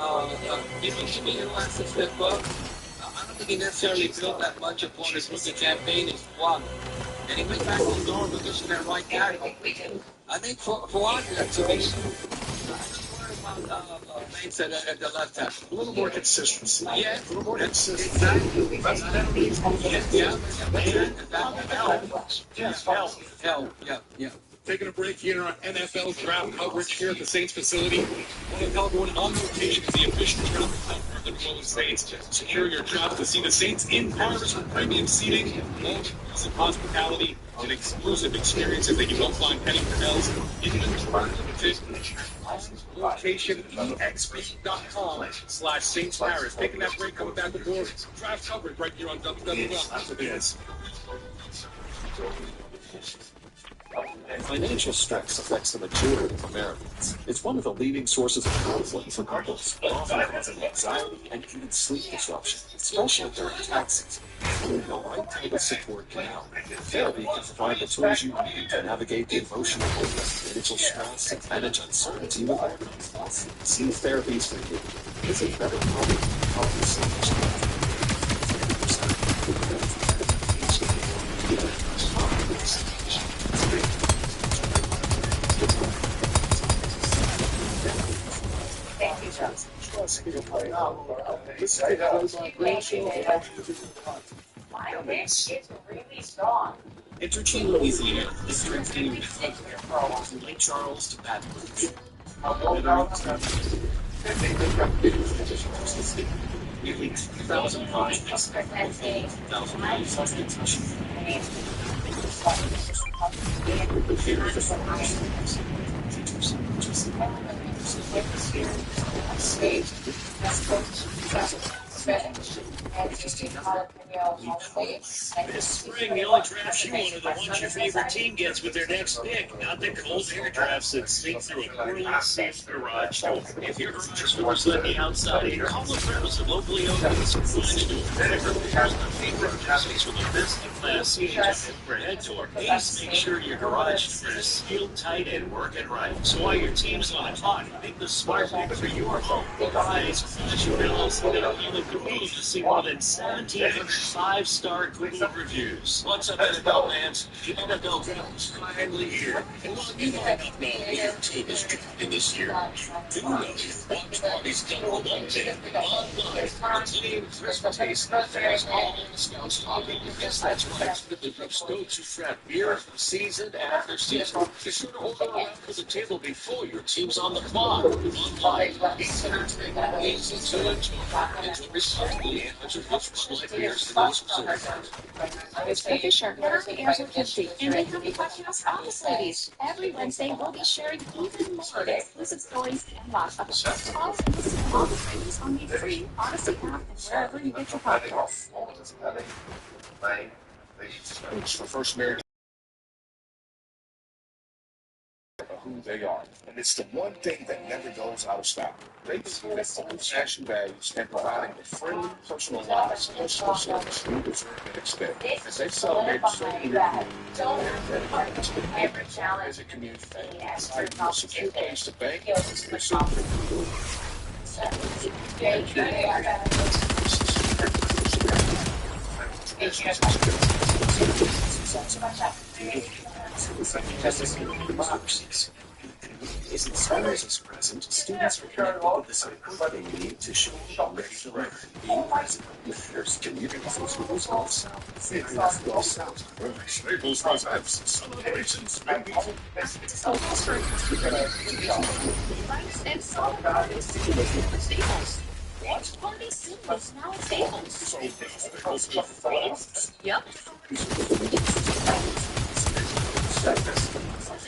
S12: me, the last step up. I don't think he necessarily built that much upon his rookie campaign. Is one, and he went back to his normal position at right tackle. I think for Andre, to me, Lane said at the left tackle. A little more consistency. Yeah, a little more consistency. Exactly. Yeah. Taking a break here on NFL draft coverage here at the Saints facility. Want to tell everyone on location is the official draft for the New Orleans Saints. Secure your job to see the Saints in Paris with premium seating, all-inclusive hospitality, and exclusive experiences that you won't find anywhere else. Limited location exp.com/Saints Paris. Taking that break, coming back with more draft coverage right here on WWL after this.
S1: Financial stress affects the majority of Americans. It's one of the leading sources of conflict for couples, often causing anxiety and even sleep disruption, especially during tax season. The right type of support can help. Therapy can provide the tools you need to navigate the emotional financial stress and manage uncertainty with confidence. See therapies for you. Visit BetterHelp.com.
S3: My wish is really strong.
S1: Entertain Louisiana is strengthening from Lake Charles to Baton Rouge. Nearly 2,000 projects, 1,000
S12: This spring, the only drafts you want are the ones your favorite team gets with their next pick, not the cold air drafts that sink through a poorly safe garage door. If your garage doors let me outside, call the pros at locally owned Consumer favorite drafts for the best in class seats for head door. Please make sure your garage door is sealed tight and working right. So while your team's on the clock, make the smart pick for your home. Guys, flash your bills, and you look Google to see more than 1,700 five-star Google reviews. What's up, NFL fans? The NFL draft is finally here. And while you might not know who your team is drafting this year, you do know your watch party's done for one thing. Online, clean, crisp taste, there's all the scouts talking. Yes, that's right. The group's go-to draft beer season after season. Be sure to order around for the table before your team's on the clock. Online, easy to drink, easy to enjoy. Enjoy responsibly and put your future life beers in those reserves.
S13: It's the Fisher, Mary Angela Kempsey, and they have a podcast, Office Ladies. Every Wednesday, we'll be sharing even more exclusive stories and lots of calls and listen to Office Ladies on the free Odyssey app and wherever you get your podcasts.
S5: It's the first marriage. Who they are. And it's the one thing that never goes out of style. They believe in old-fashioned values and providing the friendly, personalized customer service you deserve and expect. As they celebrate so many as a community, it's a secure place to bank,
S14: Is it schools is present, students are connected with the support they need to show up ready to learn. Being present matters. Communities and schools go south. Staples presents celebrations, babies.
S13: And so it's Staples. Watch Party soon is now at Staples. Yep.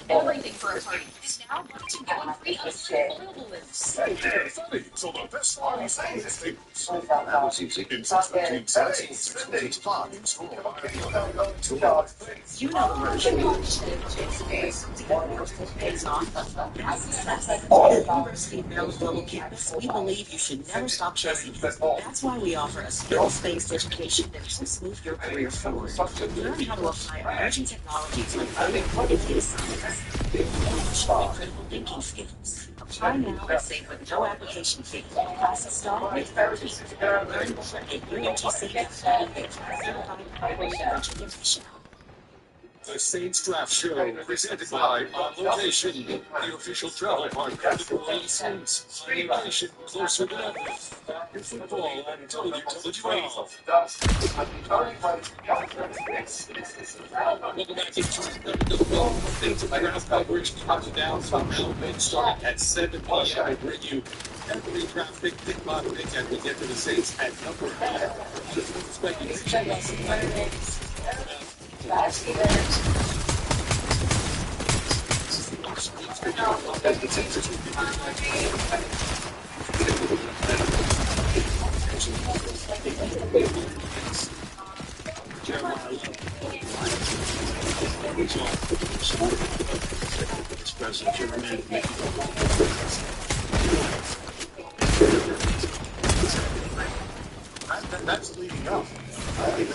S13: Everything for a party is now going to go free unbelievable lists.
S5: So the best parties at Staples. That was easy. In 15 sizes, it's fun.
S13: You know the version pays off. University of Maryland Global Campus, we believe you should never stop chasing it. That's why we offer a skills-based education that helps move your career forward. Learn how to apply emerging technologies like data science, critical thinking skills. Apply now and save with no application fee. Classes start with 30. Learn more at UNTC.edu. Certified education.
S12: The Saints Draft Show, presented by On Location, the official travel partner of the New Orleans Saints. Innovation closer than ever. In football on WWL. Welcome back to the draft coverage comes down from now. Men start at 7 p.m. I bring you every draft pick by pick as we get to the Saints at number 5. Speculation.
S5: That's leading up. I think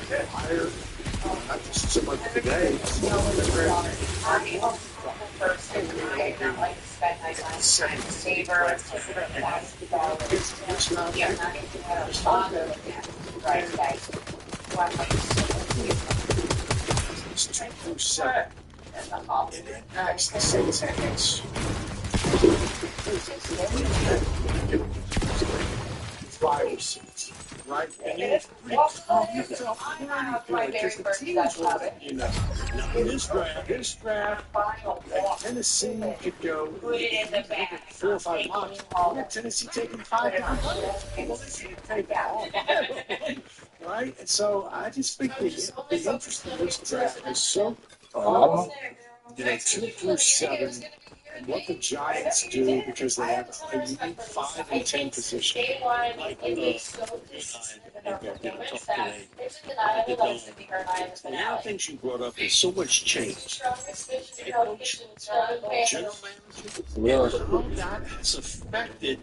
S5: that's higher. Not just someone today. It's 2-7. It impacts the Saints' hands. Driver's seats, right? And it's pretty calm. You felt pretty good because the teams were letting you know. Now, this draft, Tennessee could go 4 or 5 months. Tennessee taking 5 times. Well, they can't take that. Right? And so I just think the interest in this draft is so 2-7. And what the Giants do, because they have a unique 5 and 10 position, like the now things you brought up is so much change. Head coach, general manager, how that has affected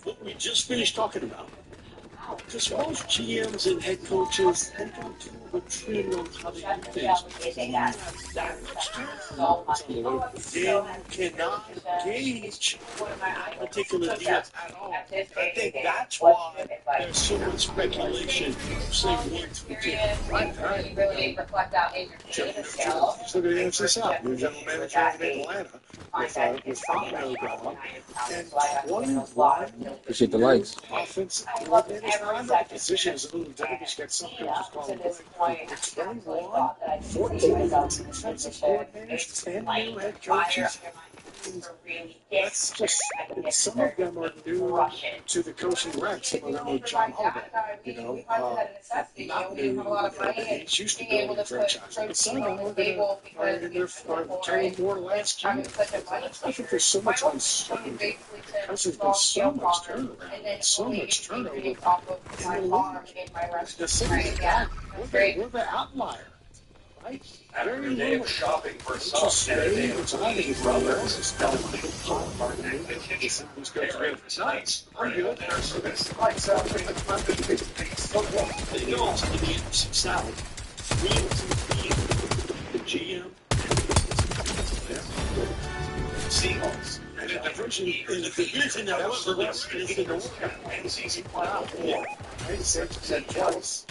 S5: what we just finished talking about.
S12: Because most GMs and head coaches, they don't do a trend on how they do things. When you have that much turnover, then you cannot gauge that particular deal at all. I think that's why there's so much speculation of saying 1 through 10. Right.
S6: Really reflect that in your data scale.
S12: Just look at the NFC South. New general manager in Atlanta with Fabio gone, and 21
S15: Appreciate the likes.
S12: offensive coordinators. I know the position is a little different. He's got some coaches calling play. But 21, 14 defensive coordinators, 10 new head coaches. That's just, some of them are new to the coaching ranks. Some of them are John Harbaugh, not new. He's used to building franchises. But some of them are in their turning more last year. I think there's so much uncertainty because there's been so much turnaround, so much turnover in the league. The city's back. We're the outlier. Right?
S5: After a day of shopping for some,
S12: Just
S5: and a day of
S12: time
S5: cleaning
S12: for
S5: brothers,
S12: us.
S5: the kitchen. Tonight's bread dinner service.
S12: They go to the NFC South. The GM,
S5: Seahawks.
S12: and the division that was the West is the North.
S5: And season final four.
S12: They said twice.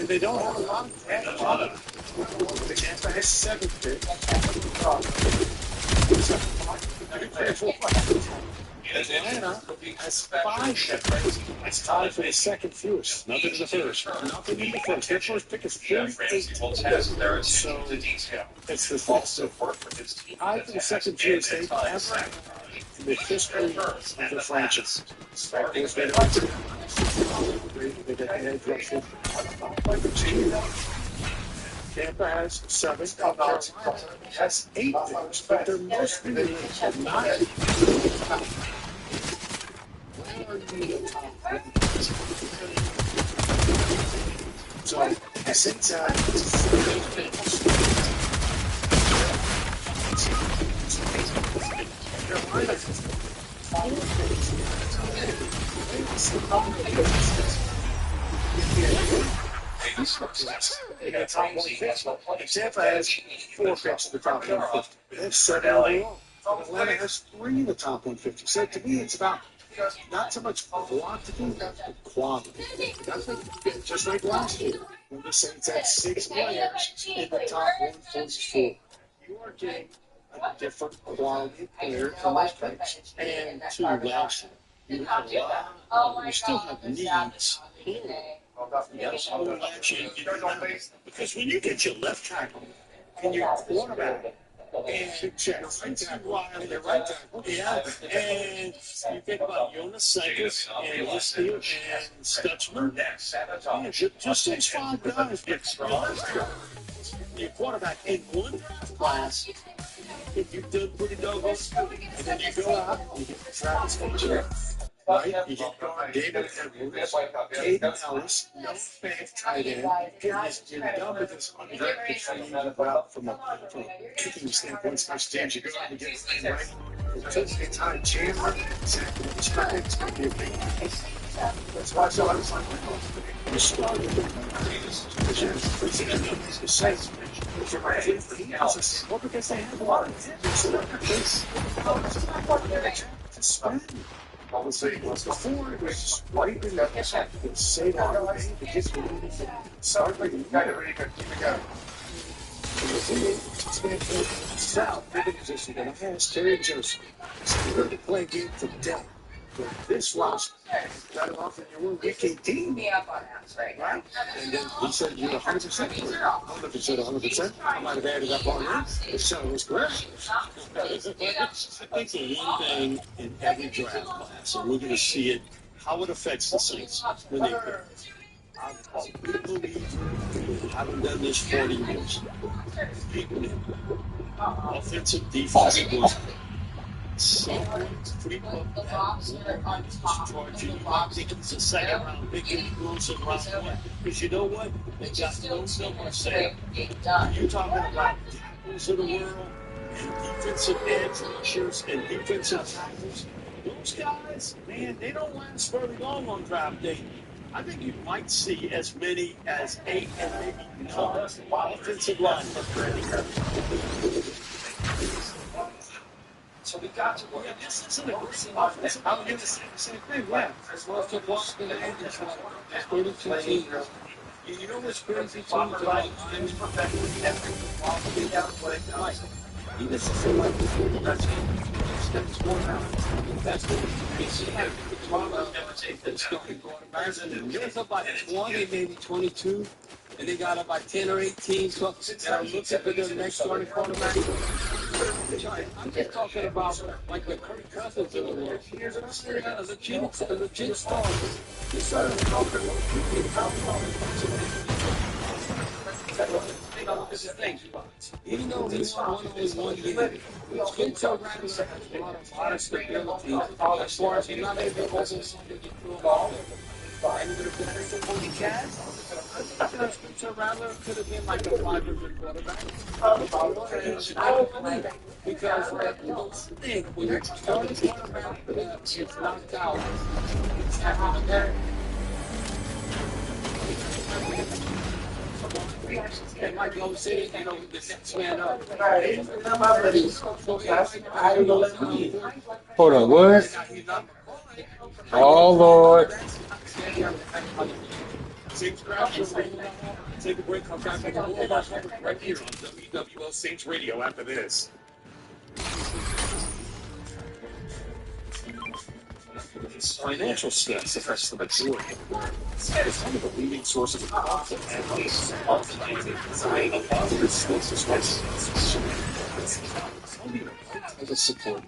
S12: They don't have a lot of Tampa has 7 picks. Atlanta has 5 picks. It's tied for the second fewest. Nothing in the first. Nothing in the first. Their first pick is 38. So it's the first. Tied for the second fewest they've ever in the history of the franchise. They got the edge rusher. Tampa has 7. Carolina has 8 picks, but they're mostly not. So, since Tampa has 4 picks in the top 150. They have 7 overall. Atlanta has 3 in the top 150. So to me, it's about not so much quantity, but quality. Just like last year, when the Saints had 6 players in the top 144. You are getting a different quality player from those picks. And to last year, you have a lot, you still have needs. Because when you get your left tackle and your quarterback and your right tackle, and you think about Jonas Cycus and Listew and Stutzman, just those 5 guys, but your quarterback in one class, if you've done pretty doggone good, and then you go out and you get Travis Hunter. Right? You get guard David Edwards, Caden Ellis, no faith tight end. You're done with this undrafted free agent route from a kicking standpoint. Special teams, you go out and get it right. It's Ty Chandler, Zach Wilson. It's going to be a big piece. That's why I was like, you start with the Saints. Well, because they have a lot of injuries. So to spend. Before it was just right in the save on the kids were really start like you got it really good. Keep it going. South, big position, and I asked Terry Joseph, we're going to play a game for depth. With this roster, got it off in your own weekend team. Right? And then he said, you're 100%. I don't know if he said 100%. I might have added up on that. It sounded was correct. I think the one thing in every draft class, and we're going to see it, how it affects the Saints when they pick. I'm a big believer, having done this 40 years. People, offensive, defensive line. Someone creep up that George, you might think it's a second round pick and he goes in round 1. Because you know what? They got no numbers there. You're talking about tackles of the world and defensive edge rushers and defensive tackles. Those those guys, man, they don't last very long on draft day. I think you might see as many as 8 and maybe 9 offensive linemen.
S11: So we got to work.
S12: Yeah, this isn't a great offensive line. I'm going to say the same thing, yeah.
S10: Well, to walk in the Andes, there's 32 teams.
S12: You know what's crazy too about linemen?
S10: Even if it's like that's one round. That's what there's about 20, maybe 22, and they got about 10 or 18 that are looking for their next starting quarterback. I'm just talking about like the Kirk Cousins of the world. A legit star. Even though he won only one game, Spencer Rattler has a lot of stability as far as he's not able to hold something to throw a ball. And with the principle he has, I think Spencer Rattler could have been like a 500 quarterback. I don't believe it. Because one thing, when your starting quarterback is knocked out, it's happening again. And like I was saying, you know, the next man up.
S15: Hold on, what? Oh, Lord.
S12: Take a break, come back with more of our coverage right here on WWL Saints Radio after this. Financial stress affects the majority of Americans. It's one of the leading sources of conflict and peace. Anxiety, positive stress. As a support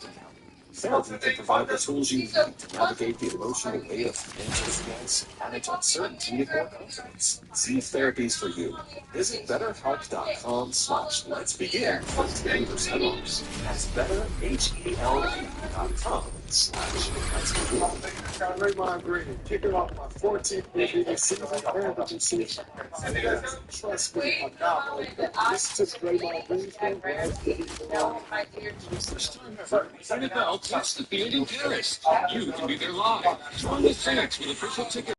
S12: therapy can provide the tools you need to navigate the emotional weight of financial stress, manage uncertainty, and more confidence. See if therapy is for you. Visit BetterHelp.com/Let's Begin for 10% off. That's BetterHelp.com/Let's Begin. Raymond Green, kicking off my 14th regular season and the season. Trust me, I'm not going to listen to Raymond Green for first time ever.
S16: NFL takes the field in Paris. You can be there live. Join the Saints with official ticket.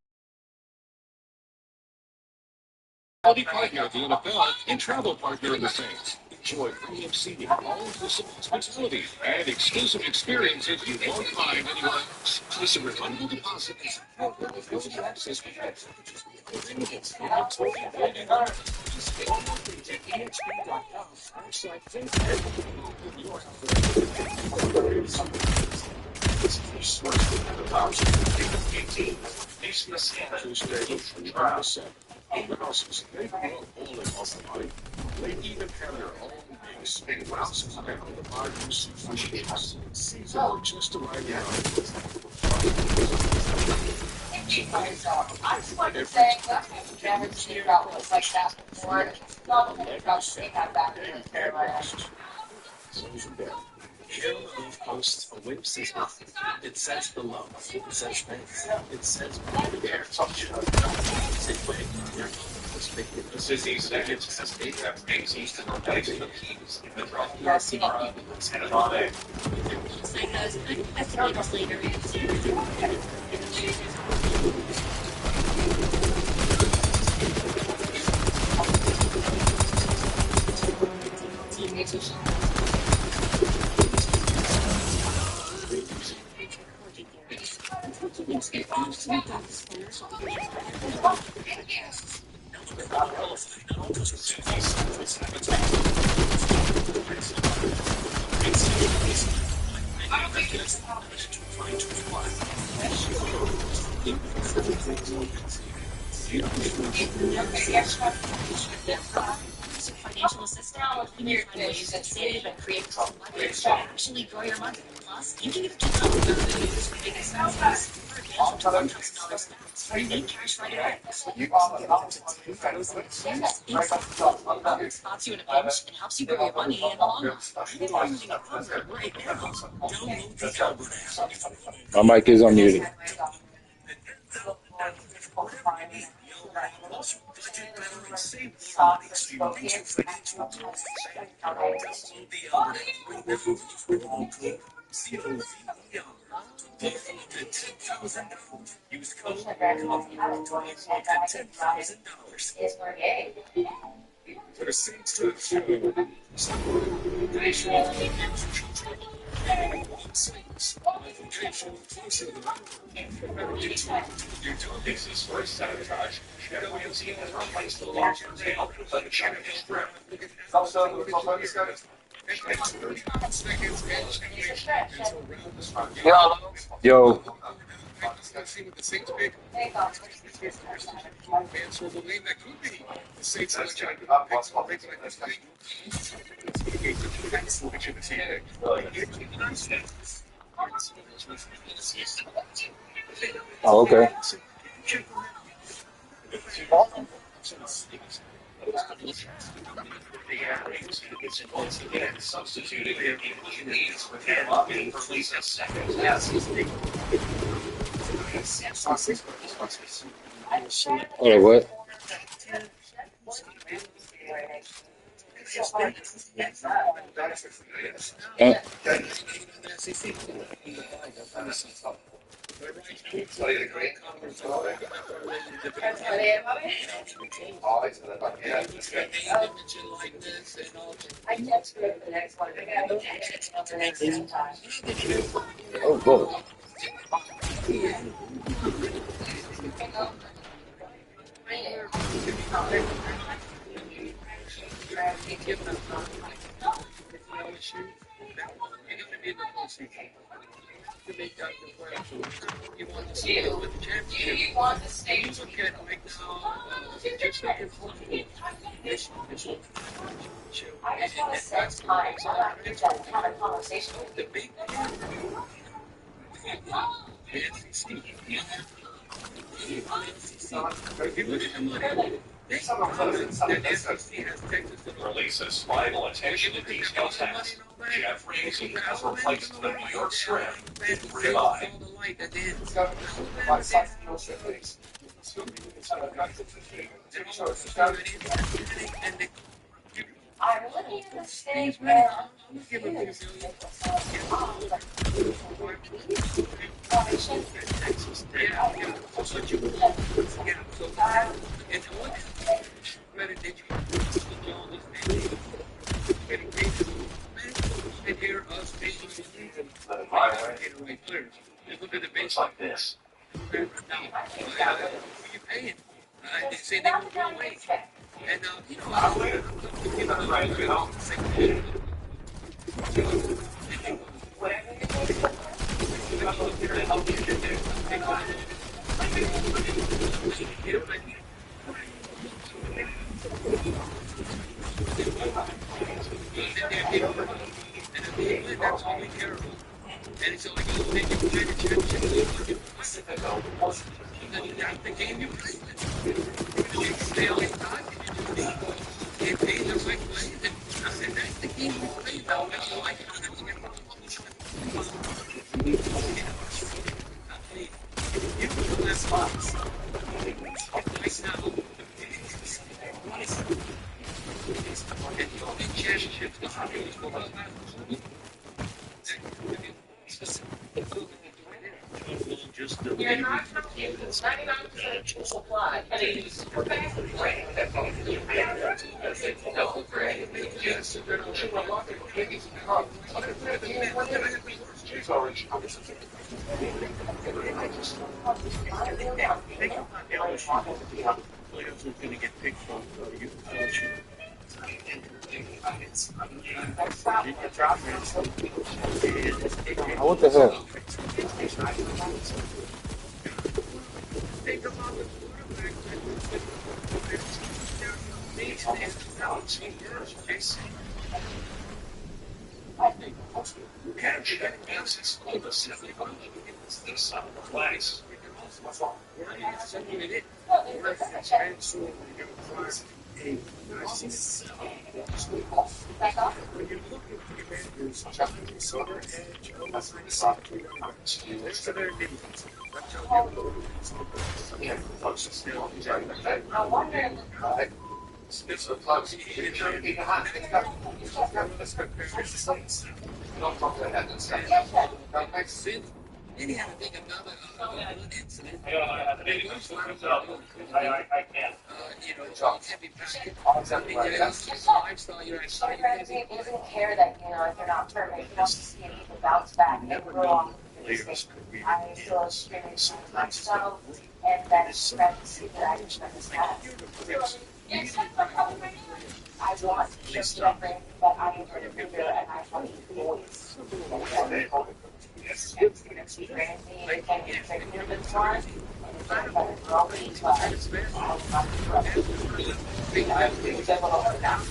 S16: Quality partner of the NFL and travel partner of the Saints. Enjoy premium seating, all-inclusive hospitality, and exclusive experiences you won't find anywhere else. Place a refundable deposit and secure privileged access with packages. Available in your total building. Visit one more page at
S12: Houses, they grew up all in Austin. They even have their own big spin houses and the bodies for ships. Season were just arriving out.
S6: I just like to say, I've never seen about what's like that before. Not about seeing that back in Carolina.
S14: Here on the Leaf Post, a whip says nothing. It says the love. It says faith. It says air.
S13: Financial assistance, you can find ways to save and create leverage to actually grow your money. Plus, you can even keep up with your big expenses for advantage of $1,000 now. You need cash right away. You can get up to $10,000 instantly. It spots you in a pinch and helps you grow your money in the long run. Even using a program right now. Download the Albert app.
S15: My mic is unmuted.
S3: Use code $10,000 is for gay.
S16: For the Saints to show. Nation Saints. Nation closer to the
S5: This is first sabotage. WMC has replaced the long-term tail, but the chip is stripped.
S15: Yo.
S16: See what the Saints pick. And so the lane that could be the Saints selection.
S15: Oh, okay.
S5: Once again, substituting the English leads with him in for Lisa's second test.
S15: Hold on, what?
S3: I can't screw up the next one.
S15: Oh, boy.
S3: You want to stay? I just want to spend time. I'm not here to have a conversation with you.
S5: Releases final attention to detail test. Jeff Ramsey has replaced the New York strip with ribeye.
S3: I'm looking at the stage now.
S5: Looks like this.
S16: Who you paying? They say they will go away. And, you know, I'm that's all we care about. And so we go take it to the game you play. They always talk to you. They pay the right way. I said, that's the game we play now. That's all I can do. You know that's box. Right now, and the only championship
S6: You're not talking 99% supply. And it is super fast and great.
S15: What the hell?
S7: It's a close. It's in your hand. Let's go. Not comprehended. That makes sense.
S12: Maybe have to think another one incident.
S4: I can't.
S12: You know, heavy packet. Lifestyle you're
S3: He doesn't care that, you know, if you're not perfect. He wants to see it even bounce back and grow on the mistake. I still experience myself, and then spread the seed that I can spread this past. I want to show Jeffrey that I am a leader and I have a voice. It's going to be crazy and it's a little bit more, and it's going to be better for me, but I will not be broken. I think that will open up.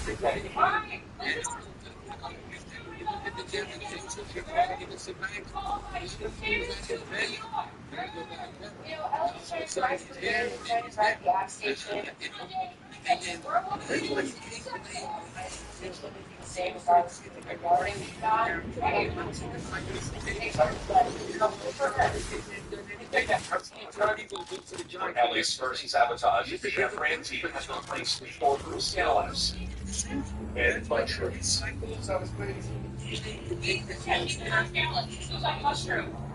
S3: You know, Ellie's trying to drive through there, he's trying to drive the gas station. Same regardless if you're going or not.
S5: For Ellie's first sabotage, Chef Ramsay has replaced 4 scallops and mushrooms.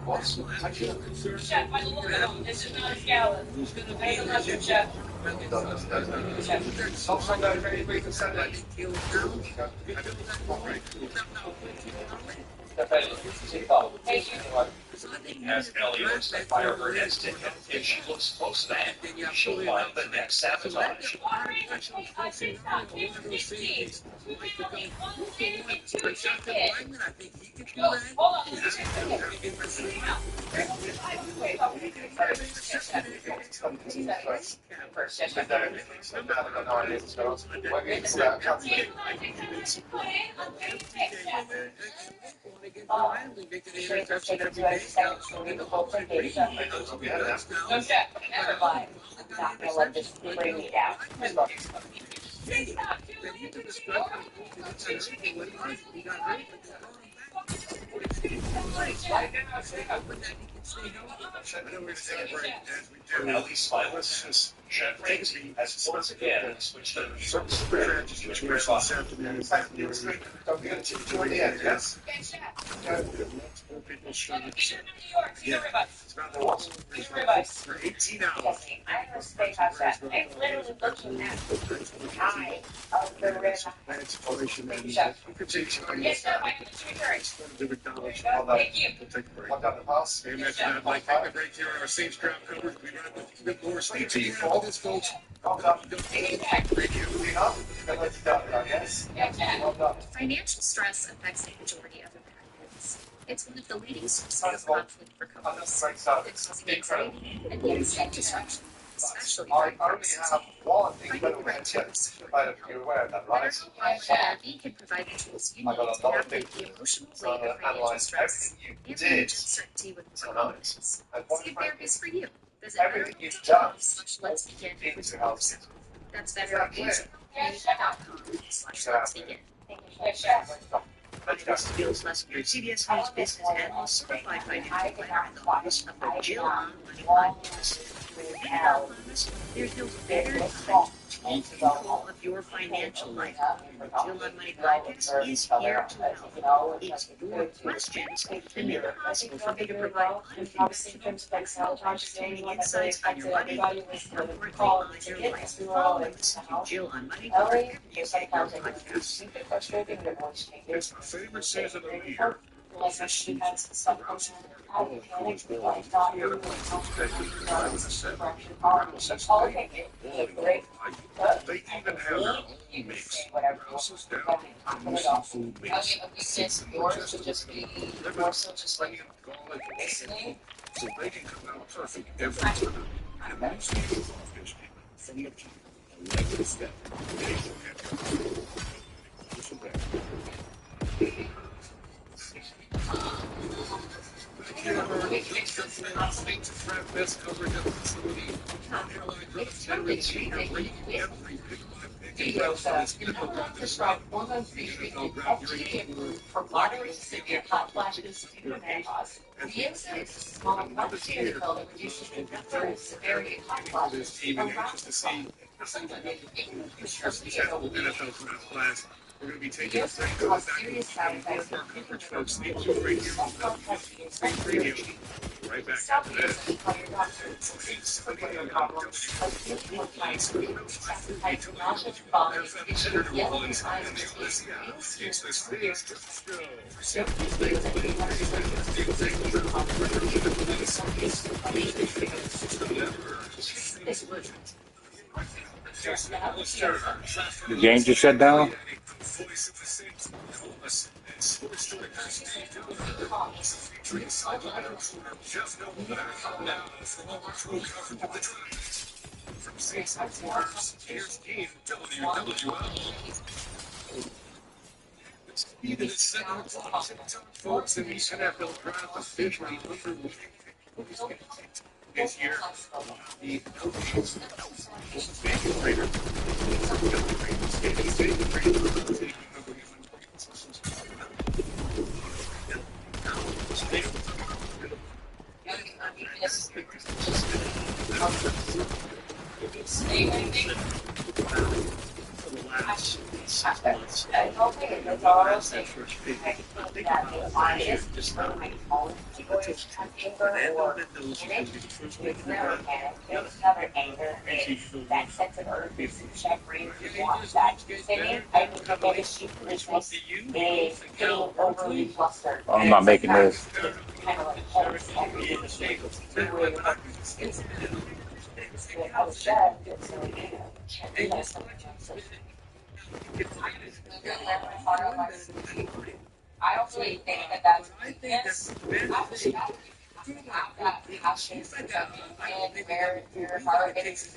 S6: What's Chef, by the look of them, this is not a scallop. I am a mushroom chef.
S5: As Ellie looks to fire her next ticket, if she looks close enough, she'll find the next sabotage.
S3: No check, never mind. I'm not gonna let this bring me down.
S5: For Ellie's spineless, Chef Ramsay has once again switched over to
S7: Don't forget to join the end, yes?
S6: Yeah.
S7: For 18 hours.
S3: I'm a steakhouse chef. I'm literally looking at the eye of the rib.
S6: Yes, sir, my name is Richard. Thank you.
S7: I've got the pass.
S16: Hey, imagine that, like, take a break here on our Saints Drop coverage. We run with even more. Stay tuned for this, folks.
S8: Financial stress affects the majority of Americans. It's one of the leading sources of conflict for couples. It's causing anxiety and yet sleep disruption, especially
S2: I
S8: during
S2: only
S8: crisis.
S2: have one
S8: Finding the right tips.
S2: You're aware of that, right?
S8: BetterHelp can provide the tools you need to navigate the emotional weight of financial stress and manage uncertainty with more confidence. See if therapy is for you. Visit BetterHelp.com/let's begin for your help. That's BetterHelp.com/let's begin. Feels less of your CBS News business analyst certified financial planner in the office of the Jill on Money Podcast. There's no better time to take control of your financial life. The Jill on Money Podcast is here to help. It's your questions that make it possible for me to provide unconventional, understanding insights on your money and importantly on your life. Follow and listen to Jill on Money wherever you get your podcasts.
S16: It's my favorite season of the year. They even have their own mix. Houses down, Muslim food mix.
S6: Yours should just be more so just like
S16: Garlic and chicken, so they can come out perfect every time. And most people fish from the top. A negative step. They don't have to listen back. Best coverage of the facility.
S3: Prescribed hormone-free treatment FDA approved for moderate to severe hot flashes due to menopause. Vienza is a small once-daily pill that reduces the number and severity of hot flashes from rapid
S12: NFL draft class. We're going to be taking a break. We'll be back with more of our coverage, folks. Stay tuned right here on WFC Radio. Right back after this.
S15: The game just shut down.
S12: Speed is 7 o'clock. Folks, in the NFL draft officially underway. This year, the Vegas Raiders.
S3: I don't think it's all I think that the audience just not my phone it's never panic, it's never anger, it's that sense of urgency. Check read if you want that. Singing, I think the biggest weakness is getting overly flustered.
S15: Oh, I'm not making this.
S3: Kind of I don't really think that that's weakness. I've got passion and where your heart is.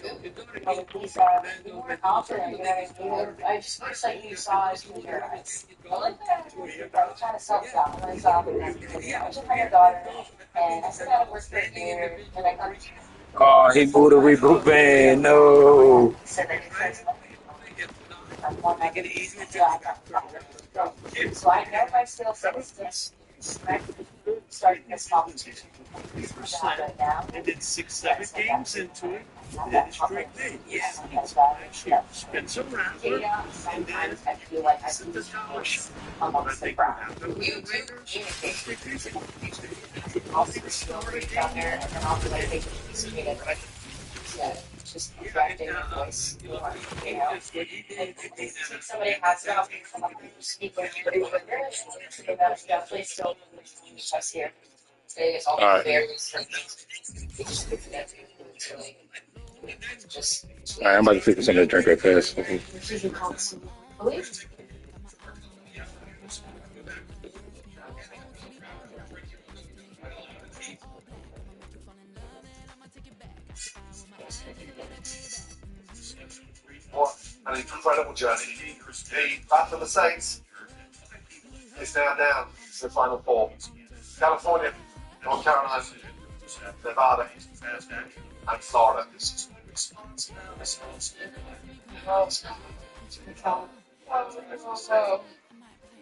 S3: He's more confident. You know what I mean? I just wish like you saw it in your eyes. I like that. I was trying to self-doubt myself. I just had a daughter, and I said I worked for a year, and I got
S15: Oh, he moved the reboot van. No.
S3: so then so I know my skill set is this. Starting this competition. Right now.
S12: And then 6-7 games into it. Then straight day. Yeah. Spencer Rattler. And then
S3: I feel like I
S12: the scholarship.
S3: amongst the crowd. You I'll see the story down there, and then I'll be like, they can participate in it. Yeah, just projecting your voice. You know, if somebody has it, I'll speak with you. But that's definitely still us here. Today is all
S15: All right.
S3: very just.
S15: All right, I'm about to figure something to drink right fast.
S2: What an incredible journey. The Battle of the Saints is now down to the final four. California, North Carolina, Nevada, and Florida.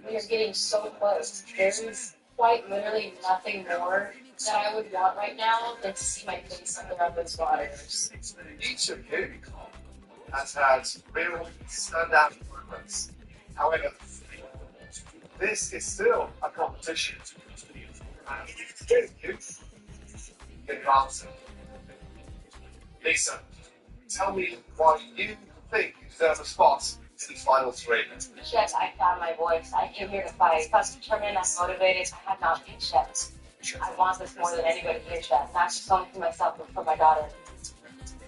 S6: We are getting so close. There's quite literally nothing more that I would want right now than to see my face under up those waters.
S2: Each of you has had real standout improvements. However, this is still a competition. And you advancing. Lisa, tell me why you think you deserve a spot in the final three.
S3: Chef, I found my voice. I came here to fight. I was determined, I'm motivated. I have not been chef. I want this more than anybody here, chef. Not just only for myself, but for my daughter.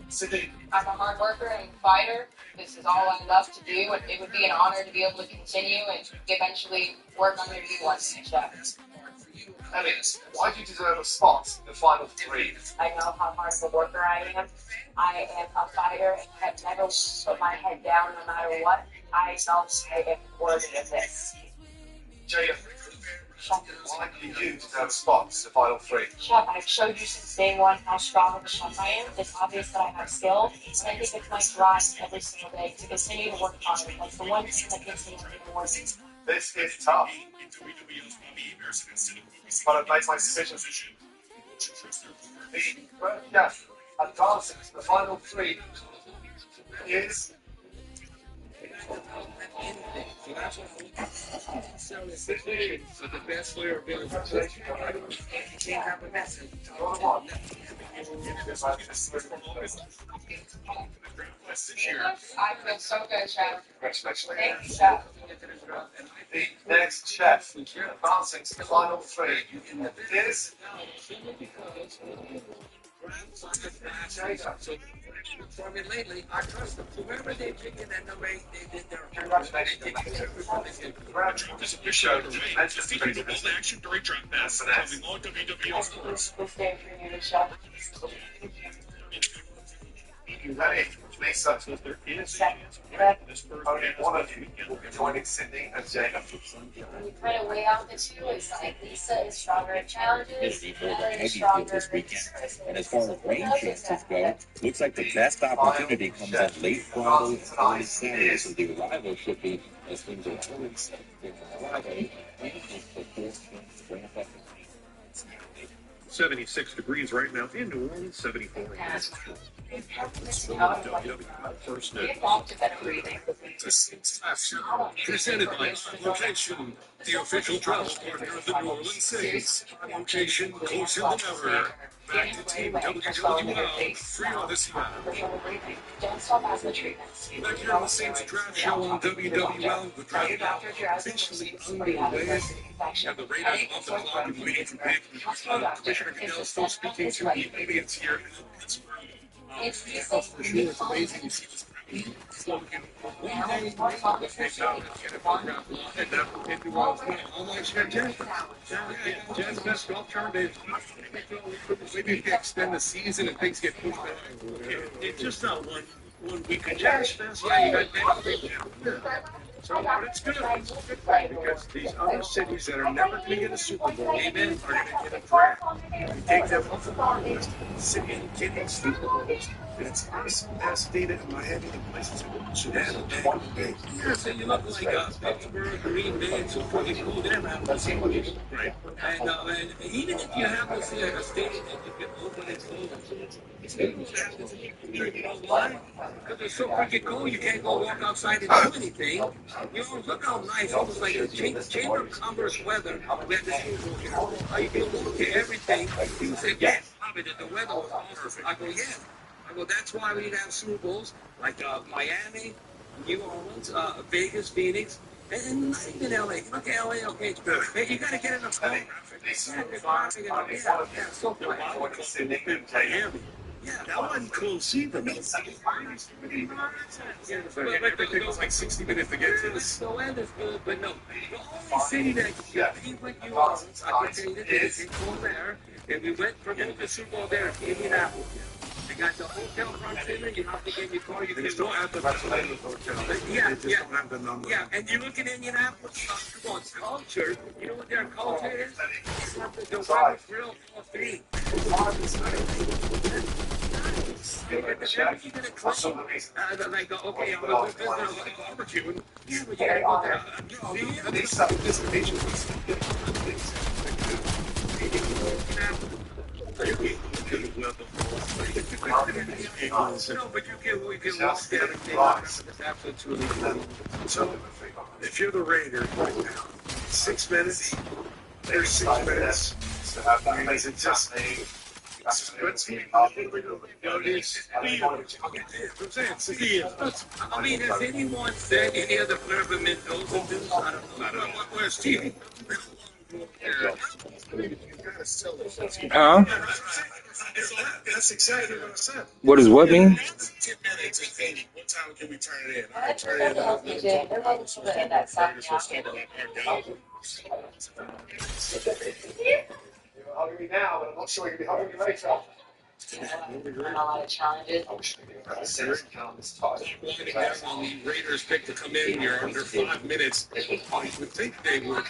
S2: Sydney,
S6: I'm a hard worker and fighter. This is all I love to do, and it would be an honor to be able to continue and eventually work under you one day, chef.
S2: Elliot, why do you deserve a spot in the final three?
S3: I know how hard of a worker I am. I am a fighter and have never put my head down no matter what. I know I am worthy of this.
S2: Jada, why do you deserve a spot in the final three?
S3: Chef, I've showed you since day one how strong of a chef I am. It's obvious that I have skill, and I think it's my drive every single day to continue to work hard. Like the one thing that gives me more.
S2: This is tough. But I've made my decision. The first chef advances to the final three. is
S16: So that's what I'm looking for. So it's the thing, so the best player available. You can't have a message. This year.
S6: I feel so good, Chad.
S2: congratulations.
S6: Thank you, Chad.
S2: The next chef advancing to the final three is
S16: For me lately, I trust them. Whoever they pick in that number 8, they did their
S2: congratulations.
S5: This is show featuring the bold action during drop pass. Coming on WWE.
S6: This day for you to Chad.
S2: Ready, Lisa. Only one of you will be joining Sydney and Jacob.
S3: When you kind of weigh out the two, it's like Lisa is stronger in challenges,
S14: Busy for the
S3: Ella
S14: heavy
S3: is
S14: field
S3: stronger
S14: this
S3: in
S14: weekend.
S3: races.
S14: And as far as rain chances go, looks like the best opportunity comes in late Friday, early Saturday. So the arrival should be as things are turning in Friday and the fourth chance to ramp up.
S5: 76 degrees right now in New Orleans, 74.
S10: First get off to better breathing.
S16: Presented by Location, the official travel partner of the New Orleans Saints. Location closer than ever. Back to Team WWL, free on this map.
S10: Don't stop asking treatments.
S16: Back here on the Saints Draft Show on WWL, the
S10: Tell your
S16: draft
S10: doctor if you're out
S16: officially
S10: or you have a
S16: underway.
S10: breast infection.
S16: And the Raiders off the clock and waiting for big. Commissioner Goodell still speaking to the audience here in Pittsburgh. For sure, it's amazing to see this crowd. So, one day, Jen's best alternative. Maybe if they extend the season and things get pushed back. It's just not one week of Jazz Fest. Yeah, you got that. So, but it's good. It's a good thing because these other cities that are never going to get a Super Bowl, amen, are going to get a draft. You take them off the list, city and getting Super Bowls. And it's honestly past data in Miami and places that should have a big. Yeah, so you look like Pittsburgh, Green Bay, it's so pretty cool. They never have the same place. Right. And even if you have a stadium that you can open and close, you know why? Because it's so freaking cool, you can't go walk outside and do anything. You know, look how nice, almost like the Chamber of Commerce weather. We had the Super Bowl here. You can look at everything. You say, yeah, the weather was awesome. I go, yeah. I go, that's why we need to have Super Bowls like Miami, New Orleans, Vegas, Phoenix, and not even LA. Look at LA, okay, it's good. Hey, you got to get in the car. Yeah, so Miami. Yeah, that wasn't close either. But it was like 60 minutes to get to this. The weather's good, but no. The only city that you compete with New Orleans, I can tell you this, it's cool there. And we went for the Super Bowl there in Indianapolis. They got the hotel proximity. You have to get your car. You can still have the hotel. Yeah. Yeah, and you look at Indianapolis, come on, culture. You know what their culture is? It's not the Weber Grill Hall of Fame. Everything in a club. Like, okay, I'm going to go visit a barbecue. Yeah, but you got to go there. This patient no, but you can walk there and take absolutely cool. So, if you're the Raiders right now, 6 minutes, there's 6 minutes. It's just I mean, has anyone said any other player but Mendoza do? I don't know. Where's Steve?
S15: Huh?
S5: That's exactly what I said.
S15: What does what mean?
S5: 10 minutes and 80. What time can we turn it in? All right, turn
S3: They're
S5: it in.
S3: that side now.
S2: You're hugging me now, but I'm not sure you're going to be hugging me later.
S3: A lot of challenges.
S16: On the Raiders pick to come in, you're under 5 minutes. You would think they would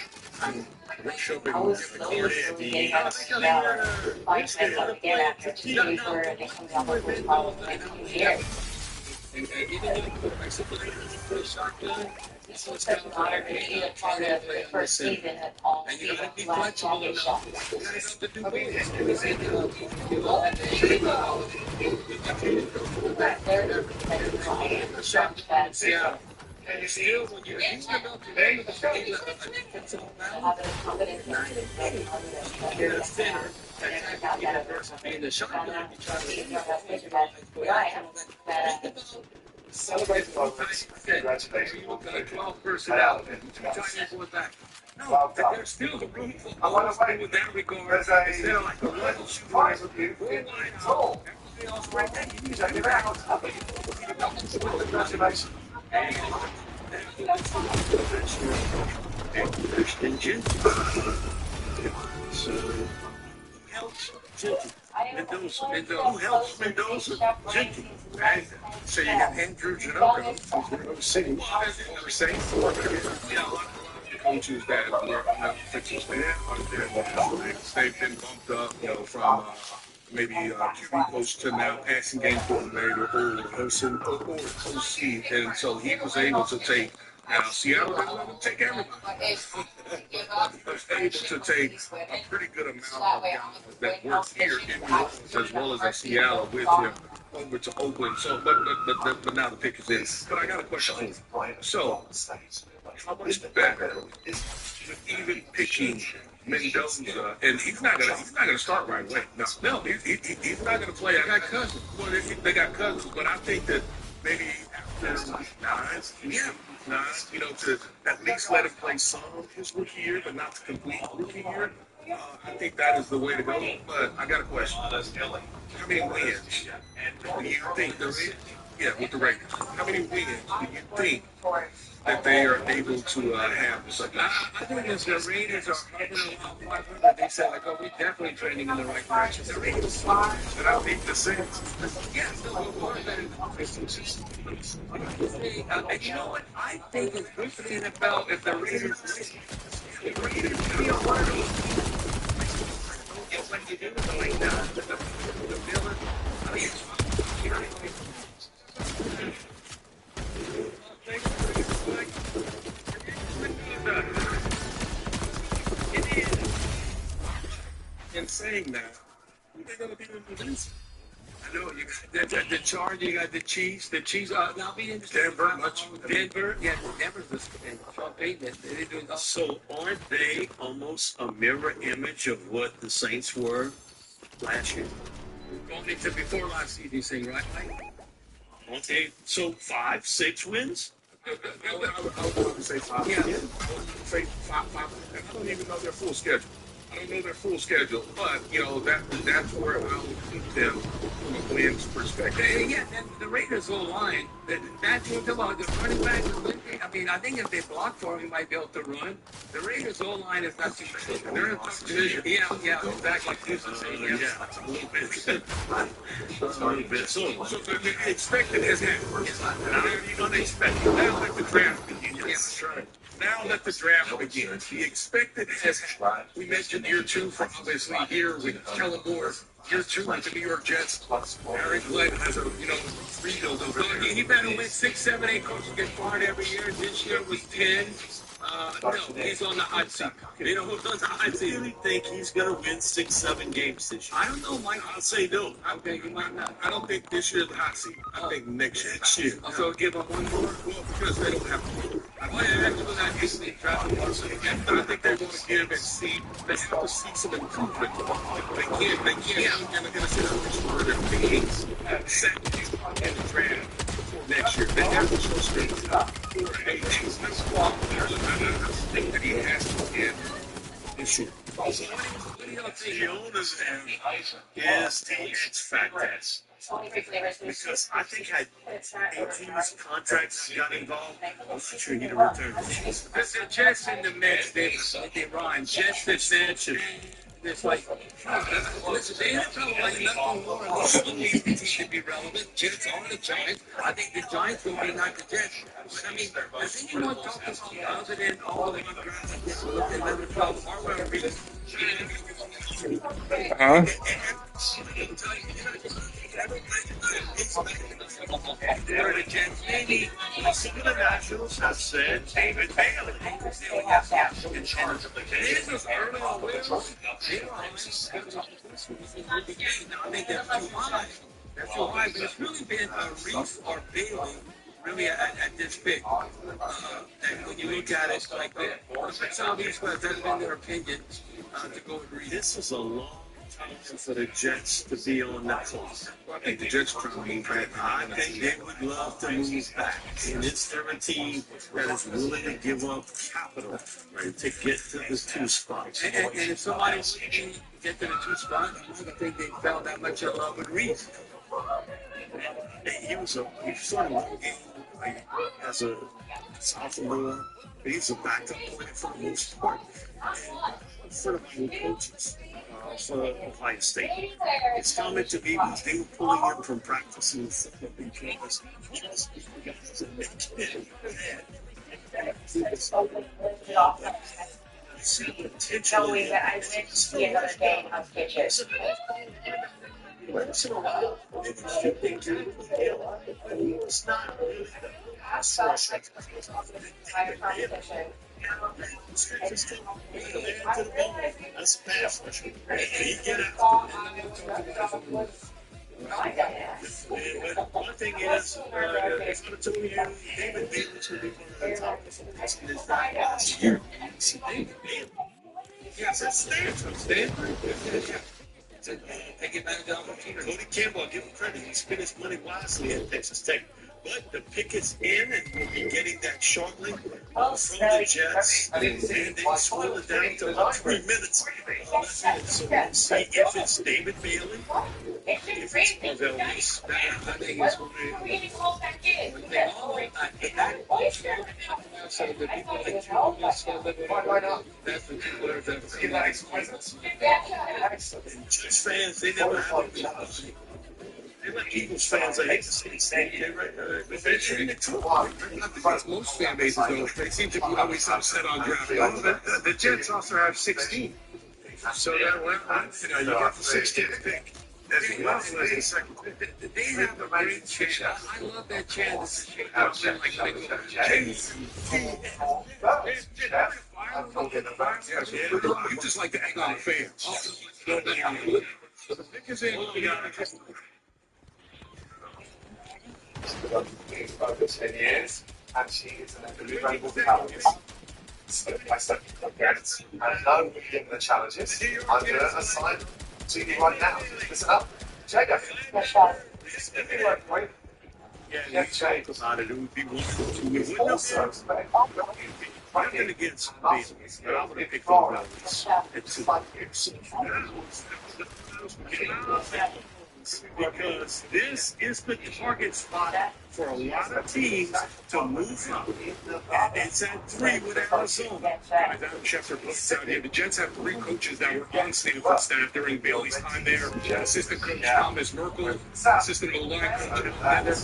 S16: rush up and get the card in.
S12: And even young quarterbacks that play shotgun, so it's kind
S3: Such an
S12: of
S3: honor
S12: like,
S3: to
S12: hey,
S3: be a
S12: can
S3: part
S12: they
S3: of
S12: play
S3: the
S12: on
S3: first
S12: this end?
S3: season of all
S12: And you
S3: female
S12: gotta be
S3: Black
S12: flexible
S3: Jacket
S12: enough.
S3: Shop.
S12: You gotta have to do both. Because they you know, and they
S3: Very competitive line, strong defense.
S12: yeah. And still, when you're about to run with a defensive balance,
S3: Having confidence in
S12: in a center, attacking you versus being the shotgun, you try to
S2: Celebrate the moments. Congratulations.
S12: you got a 12 person
S2: And
S12: out,
S2: out of it.
S12: two tight ends with that. No,
S2: Well done.
S12: there's still the room for
S2: And by the
S12: both
S2: way,
S12: with that regard.
S2: there's a
S12: Instead of like a run and shoot
S2: prize
S12: whatever,
S2: for you
S12: go
S2: in
S12: wide out.
S2: full.
S12: Everybody else right there. You need
S2: Check
S12: to
S2: it
S12: do
S2: out.
S12: that.
S2: Congratulations.
S12: Extension. So helps Genty. Mendoza. Who helps Mendoza? Genty. Right? So you got Andrew Janoko, who's going to see. Number 6. Yeah, a lot of coaches that were on the offensive staff, they've been bumped up, you know, from maybe QB coach to now passing game coordinator or OC. And so he was able to take, now Seattle didn't let him take everybody. He was able to take a pretty good amount of guys that work here in New Orleans as well as in Seattle with him over to Oakland. So, but now the pick is in. But I got a question for you. So, how much better with even picking Mendoza, and he's not gonna start right away. No, he's not gonna play. I got Cousins. Well, they got Cousins, but I think that maybe after nine, you know, to at least let him play some of his rookie year, but not the complete rookie year. I think that is the way to go. But I got a question. How many wins do you think the Raiders? Yeah, with the Raiders. How many wins do you think that they are able to have? So, I think as the Raiders are hovering around 500, they said, like, oh, we're definitely trending in the right direction. The Raiders are, but I think the Saints, yeah, still go for it. And you know what? I think it's good for the NFL if the Raiders be a part of it. When you do it like that, the villain, I mean, in saying that, who they gonna be with the Vince? I know you got the Charge, you got the Chiefs. The Chiefs now be interesting. Denver, yeah, Denver's and Sean Payton. They do. So aren't they almost a mirror image of what the Saints were last year? Going into before last season, you're saying, right? Okay, so 5, 6 wins? I would say 5. Yeah. I would say 5. I don't even know their full schedule. I don't know their full schedule, but, you know, that's where I would keep them from a wins perspective. And yeah, the Raiders O-line, that's what you're talking about, the running back, I mean, I think if they block for him, he might be able to run. The Raiders O-line is not too good. They're in a tough division. Yeah, exactly like Houston saying, yeah, a little bit. A little bit. So the expected has happened. Now the unexpected. Now let the draft begin. Yes, right. Now let the draft begin. The expected has happened. We mentioned year 2 for obviously here with Kellen Moore. Year 2 with the New York Jets. Eric Glenn has a, you know, rebuild over there. He better win 6, 7, 8 coaches get fired every year. This year was 10. No, he's on the hot seat. You know who's on the hot seat? I really think he's going to win 6, 7 games this year. I don't know, Mike. I'll say no. I think he might not. I don't think this year's the hot seat. I think next year. So give him one more? Well, because they don't have to. I think they're going to give and see. They have to see some improvement. They can't. They're going to sit on this word and beings second in the draft for next year. They have to show strength. I think that he has to get this year. The owners is the X factor. Because I think had AT's contracts got involved, I'm not sure he'd have returned. The Jets in the mix, they rhyme. Jets that mentioned. It's like, listen, the NFL like nothing more and still needs the team to be relevant. Jets are the Giants. I think the Giants will be not the Jets. But I mean, does anyone talk about other than all the undrafted 11, 12, or whatever? There the Jets, maybe some of the Nationals have said David Bailey. This was early on. I think they're too high. They're too high, but it's really been Reese or Bailey really at this pick. And when you look at it, like some of these guys, that's been their opinion to go with Reese. This is a long time for the Jets to be on that clock. I think the Jets are trying to move back. I think they would love to move back. And it's their team that is willing to give up capital, right, to get to the 2 spot. And if somebody wouldn't get to the 2 spot, I don't think they felt that much in love with Reese. He started one game as a sophomore. He's a backup player for the most part. And for the new coaches for Ohio State, it's coming to me because they were pulling him from practices because
S3: Knowing that I went to see another game of pitches.
S12: Once in a while, it's not really the pass rushing. That's pass rushing. He get out. But one thing is, if I told you David Bailey's going to be one of the top performers in this last year, David Bailey. Yes, that's Stanford. Take advantage of the opportunity. Cody Campbell, I'll give him credit. He spent his money wisely at Texas Tech. But the pick is in, and we'll be getting that shortly from the Jets. And they swell it down to about 3 minutes. So we'll see if it's David Bailey, if it's Pavel Reese. I think it's going to be so the people like you, that's the two players that are like Jets fans, they never have it. They're like Eagles fans. I hate to say it's most fan bases, though, they seem to be always upset on draft. The Jets also have 16. So that you got the 16th pick. As well as the second pick. They have a great chance. I love that chance. You just like to egg on the fans. The pick is in.
S2: Over 10 years, and she is an incredible talent. Step by step against, and no given the challenges, I'm going to assign to you right now. Listen up, Jacob. If you like great,
S12: yeah, talk about it. It would be wonderful to win. Also, nothing against me, but I'm going to pick the because this is the target spot for a lot of teams to move up. It's at 3 with Arizona. Adam Schefter points out here, the Jets have 3 coaches that were on Stanford staff during Bailey's time there. Assistant coach Thomas Merkel, assistant O-line coach Heather,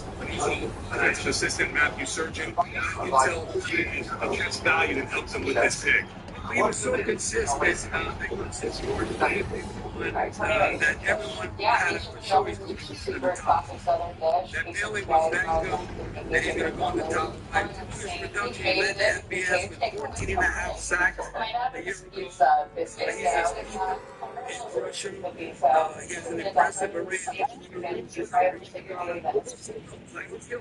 S12: assistant Matthew Surgeon. Intel the Jets valued and helped them with this pick. He was so consistent that everyone had a choice to the top. That Bailey was that good that he's going to go on the top. His production led to FBS with 14 and a half sacks a year ago. He's rushing. He has an impressive array. He still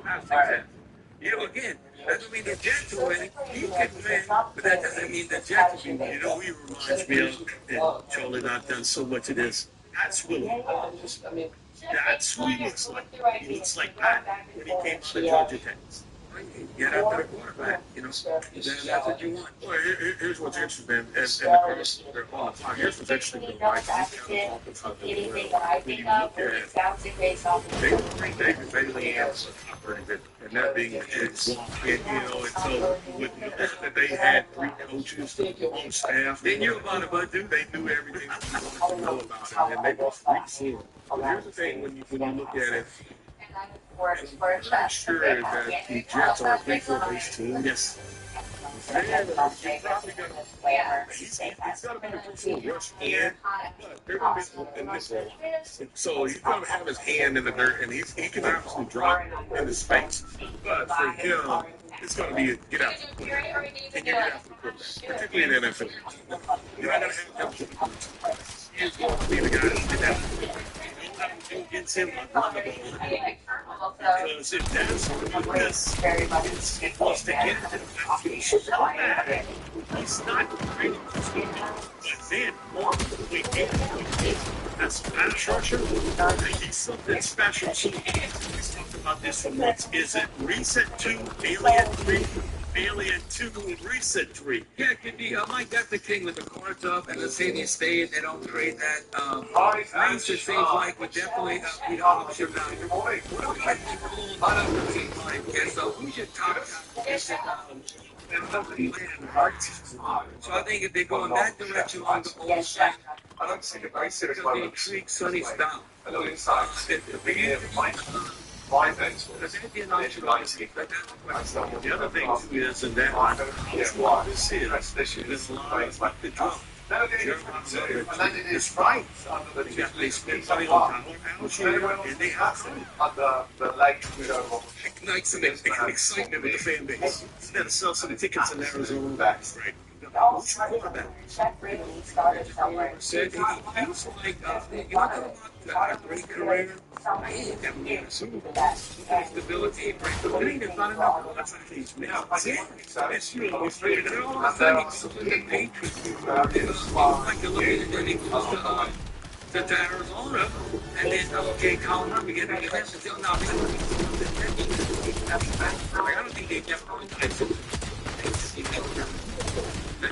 S12: has success. Again, that doesn't mean the Jets will win. He can win, but that doesn't mean the Jets will win. He reminds me of, and Charlie and I've done so much of this, That's Willie. That's who he looks like. He looks like Pat when he came to the Georgia Tech. Get after the quarterback, that's what you want. Well, here's what's interesting, man. And the Cardinals, they're on the clock. Here's what's interesting, though. When you look at it, David Bailey has a top pretty good, and that being the Jets. And so with that they had 3 coaches on staff, they knew about it, but they knew everything they wanted to know about it, and they were 3-4. But here's the thing: when you look at it. I'm sure that the Jets are a 3-4 base team. Yes. He's got to be a full rush hand, but they're going to be in this role. So he's going to have his hand in the dirt, and he can obviously drop in his face. But for him, it's going to be a get out the quarterback. And you get out the quarterback, particularly in the NFL. You're not going to have him. He's going to be the guy that's get out. Go against him on the ball. Because if that's what this, it wants to get into the backfield so bad, he's not trying to do it. But then, we that's pass rusher. He's something special. So let's talk about this one once. Is it reset 2, alien 3? Alien 2 and reset 3.
S17: Yeah, it could be. Mike, that's the king with the cards up and the Sadie Spade. They don't trade that. Reset saves Mike would definitely beat option value. What do we like? Yeah, so who's your top so I think if they go in that direction on the old side,
S2: I don't see the basic
S17: it's going to be Creek Sunny style.
S2: I know inside. My things
S17: Because it'd be an option.
S12: The other thing too is in that how strong this is this line like the drum. It's right. They spend money on Algier and they have
S2: the lake
S12: ignite some excitement with the fan base. You gotta sell some tickets in Arizona, right? Who's your quarterback?
S17: Said he feels like you know a great career. He never won a Super Bowl. Stability, breakability, there's not enough. That's what he's missed. It's you. And then all of a sudden he goes to the Patriots. Like you're looking at then he goes to Arizona, and then okay, Colin Murphy getting the chance to tell now. I don't think they've never really done it. I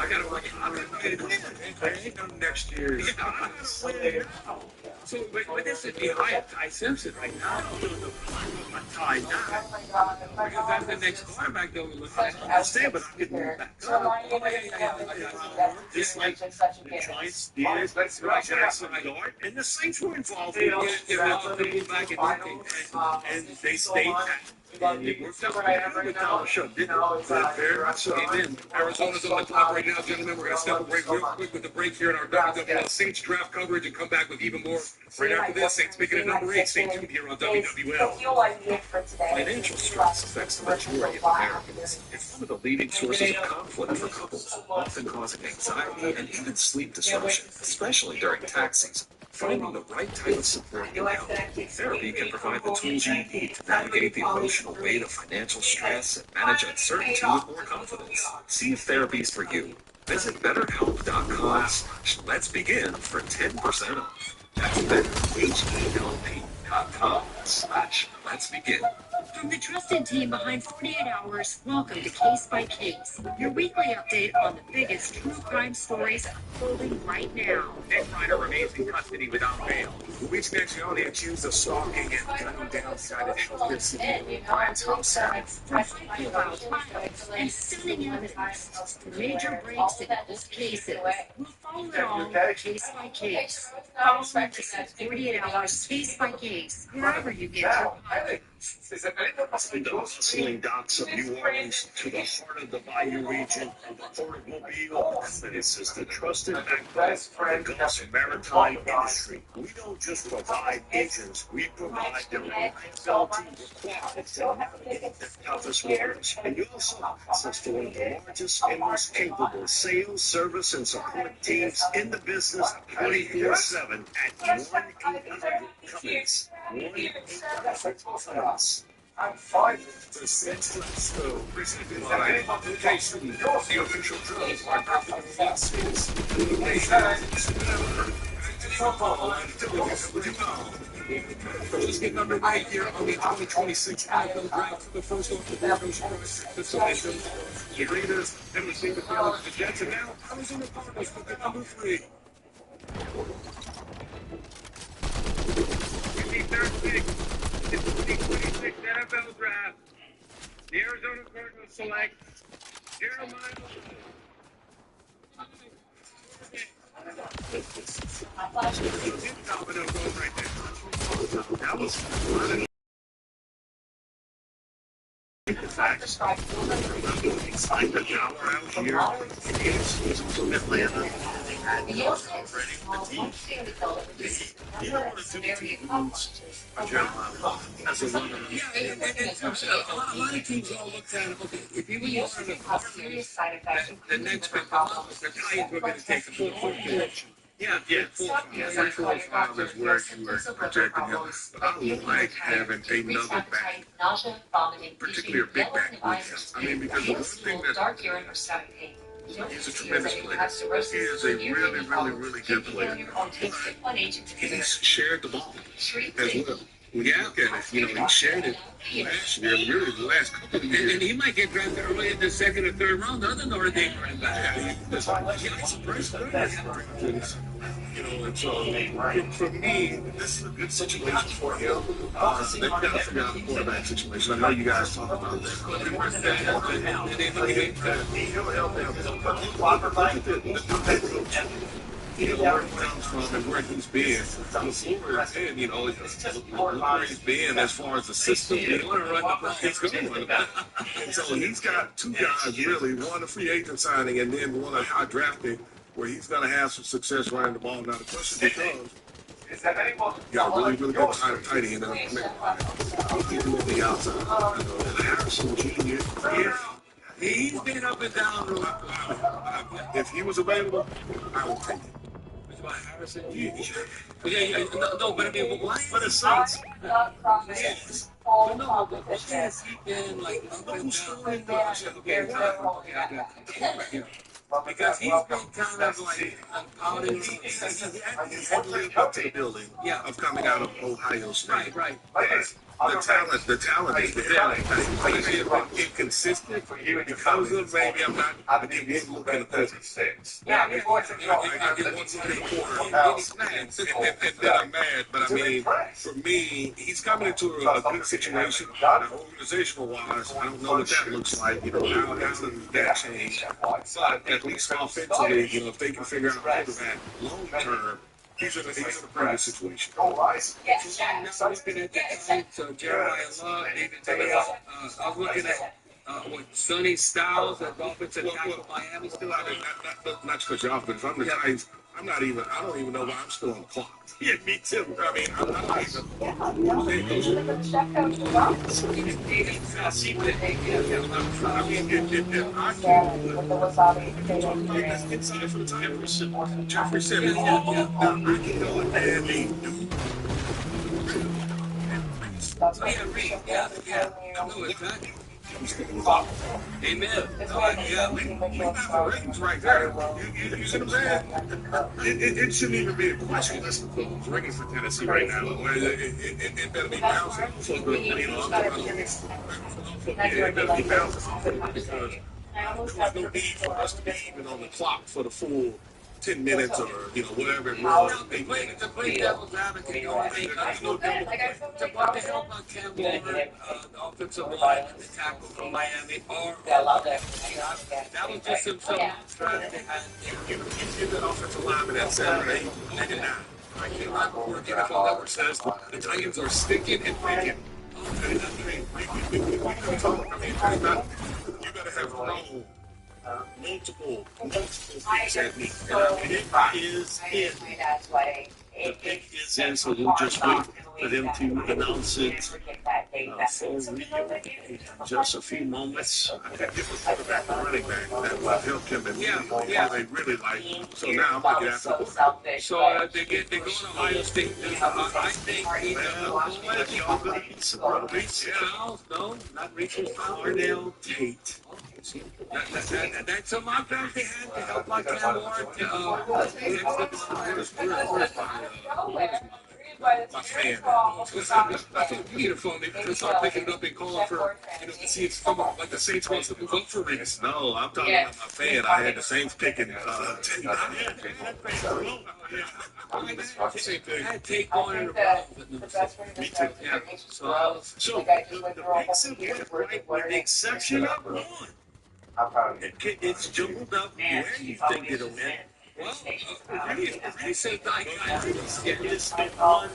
S17: gotta next year. So, but this would be high Simpson right now. I'm tied now. Because that's the next quarterback that we look at. I understand, but I'm getting back up.
S12: Just like the Giants did, right? Jackson Dart, and the Saints were involved. And they stayed back. And it worked out pretty good with Dallas Shook, didn't it? Very much so.
S17: Amen. Arizona's on the top right now, gentlemen. We're going to step a break real quick with the break here in our WWL Saints draft coverage and come back with even more right after this. Saints picking at number 8. Stay tuned here on WWL.
S14: Financial stress affects the majority of Americans. It's one of the leading sources of conflict for couples, often causing anxiety and even sleep disruption, especially during tax season. Finding the right type of support can help. Therapy can provide the tools you need to navigate the emotional weight of financial stress and manage uncertainty with more confidence. See if therapy is for you. Visit BetterHelp.com/Let's Begin for 10% off. That's BetterHelp.com/Let's Begin.
S8: From the trusted team behind 48 Hours, welcome to Case by Case, your weekly update on the biggest true crime stories unfolding right now.
S17: Nick Ryder remains in custody without bail. Luis Mangione accused of stalking and gunning down United Health City Brian's house.
S8: From high-profile trials and stunning evidence to major breaks in those cases, we'll follow it all case by case. Follow and listen to 48 Hours Case by Case, wherever you get your podcasts.
S12: From the bustling docks of New Orleans to the heart of the Bayou region of the Port Mobile, this is the trusted backbone of the Gulf's maritime industry. We don't just provide engines, we provide the reliability required to navigate the toughest waters. And you also have access to one of the largest and most capable sales, service, and support teams in the business 24/7 at 1-800 Cummins. 1-800 Cummins.
S2: I'm
S12: 5% so presented by Location, the official drug by Perfect Fastness.
S17: Just get number 8 here on the 2026 NFL Draft for the first one. The Raiders have received the ball to the Jets, and now Arizona Cardinals pick at number 3. With the third pick, the 2026 NFL Draft, the Arizona Cardinals select Jeremiah.
S12: That was the facts. I'm the power out here. It's also Atlanta.
S10: The yellow six small one thing to build it with this
S12: You don't want to do the moves a Jeremiah as a runner.
S17: Yeah, and a lot of teams all looked at it. Okay, if you
S10: the
S17: would
S10: yellow
S17: want
S10: can
S17: to
S10: cause serious side effects,
S17: the
S10: including
S17: next
S10: liver
S17: big
S10: problems.
S17: the Titans were going to take a full direction. Yeah, full
S10: Stop
S17: five.
S10: using cardiovascular
S12: is where you were
S10: symptoms of liver
S12: projecting him.
S10: problems,
S12: But
S10: like
S12: I
S10: puking
S12: like
S10: and tired,
S12: having
S10: decreased
S12: another back,
S10: appetite, nausea, vomiting,
S12: particularly a
S10: itching,
S12: big
S10: yellow
S12: back
S10: and
S12: with
S10: eyes,
S12: him. I mean, because the
S10: pale
S12: one thing
S10: stool,
S12: that
S10: dark urine, or stomach pain.
S12: he's a
S10: Don't use
S12: tremendous
S10: that if you
S12: player.
S10: have cirrhosis,
S12: He is a
S10: severe
S12: really,
S10: kidney
S12: really,
S10: problems,
S12: really good
S10: kidney
S12: player.
S10: failure, or take CYP
S12: He's shared the ball
S10: Treat
S12: as well. When you look at it, he shared it last year, really the last couple of years.
S17: And he might get drafted early in the second or third round. Other Notre Dame running back.
S12: Yeah, he's a pretty good. And so for me, this is a good situation for him. They've got to figure out the quarterback situation. I know you guys talked about that. He'll help them. Look at where he comes from and where he's been. Before where he's been as far as the system. He's going to run the ball. And so he's got two guys, really, one a free agent signing and then one a high drafting, where he's going to have some success running the ball. Now the question becomes, you got a really, really good tight end and he's on the outside. Harrison Jr.,
S17: He's been up and down.
S12: if he was available, I would take it.
S17: Harrison Jr. No, but I mean, why?
S12: But it's Saints.
S17: Yes. No, but why has he been like up and down? Because he's been kind of like pouting.
S12: He had to live up to the building of coming out of Ohio State.
S17: Right.
S12: The talent is there. He's been inconsistent because of maybe I'm not looking at the quarter. And then I'm mad, but I mean, for me, he's coming into a good situation. Organizational wise, I don't know what that looks like. How does that change? But at least offensively, if they can figure out quarterback long term, he's in a pretty good situation.
S17: Now looking at the Giants, Jeremiah Love, David Taylor. I was looking at Sonny Styles at offensive tackle Miami still.
S12: Not to cut you off, but if I'm the Giants, I don't even know why I'm still on the clock. Yeah, me too. I mean, I'm not even. Inside for the Tigers. Jeffrey said, I can go and add a new.
S17: Amen.
S12: We got the ratings right there. You see what I'm saying? It shouldn't even be a question. Listen, who's ringing for Tennessee right now? It better be bouncing. So it better be bouncing because there's no need for us to be even on the clock for the full 10 minutes or whatever it was.
S17: To play devil's advocate, the only thing to help on Cam Ward, the offensive line and the tackle from Miami, or that was just some trying to have.
S12: You get that offensive lineman at Saturday, negative 9.
S17: I came out before the NFL Network says the Titans are sticking and picking.
S12: You gotta have multiple things happening. And the pick is in, so we'll just wait for them to announce it for real in just a few moments. I think it was quarterback and running back that will help him and they really like him. So now I'm going to get after the quarterback.
S17: So they go to Ohio State. I think
S12: y'all going to beat some brothers.
S17: No, not Reese's
S12: Cardell Tate.
S17: That's some offense they had to help like Cam Ward.
S12: My fan.
S17: You get a phone, they start picking it up and calling for, to see if someone like the Saints wants to move up for Reese.
S12: No, I'm talking about my fan. I had the Saints picking.
S17: I had Tate going in the Browns.
S12: Me too.
S17: Yeah.
S12: So the picks have went right with the exception of one. It's jumbled up where you think it'll win.
S17: Well, really says diabetes. Yeah, it is still one.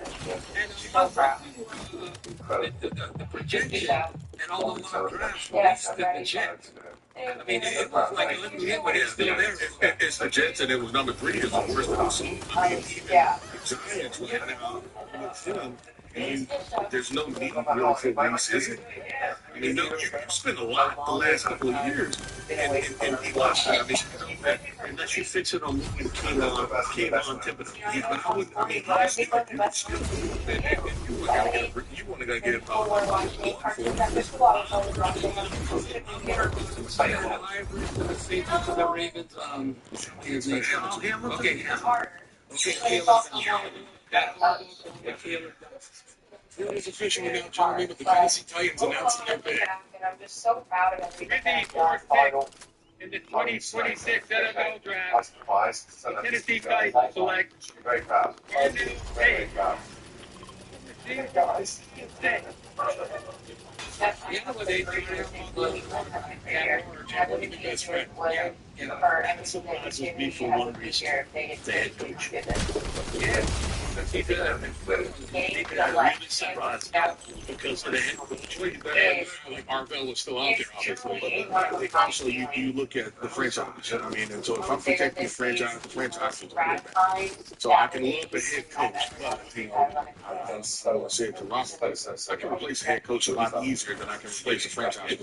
S17: And the projection and all the long drafts released the Jets. I mean, it was like a little hit, but it's still there.
S12: It's the Jets, and it was number 3 is the worst losing. I mean, even the Giants right now with them. And there's no need really for Reese, is it? I mean, no, you spent a lot the last couple of years, and Eli, I mean, unless you fix it on moving Kayvon Thibodeau. But I would, I mean, honestly, you would still move, and you want to get
S17: the Ravens, his name. Okay, Caleb. It is official now, gentlemen, with the Tennessee Titans announcing their pick.
S6: I'm just so proud of everything.
S17: 54th pick in the 2026 NFL Draft. The Tennessee Titans select Andrew Tate. You know what they do? Your best friend. Yeah. That surprises me for one reason. The head coach. Yeah. I'm really surprised because the head coach, like Arvell is still out there, obviously. But also, you look at the franchise. I mean, and so if I'm protecting the franchise is the quarterback. So I can love the head coach, but you know, I said to Ross, I can replace the head coach a lot easier than I can replace the franchise. And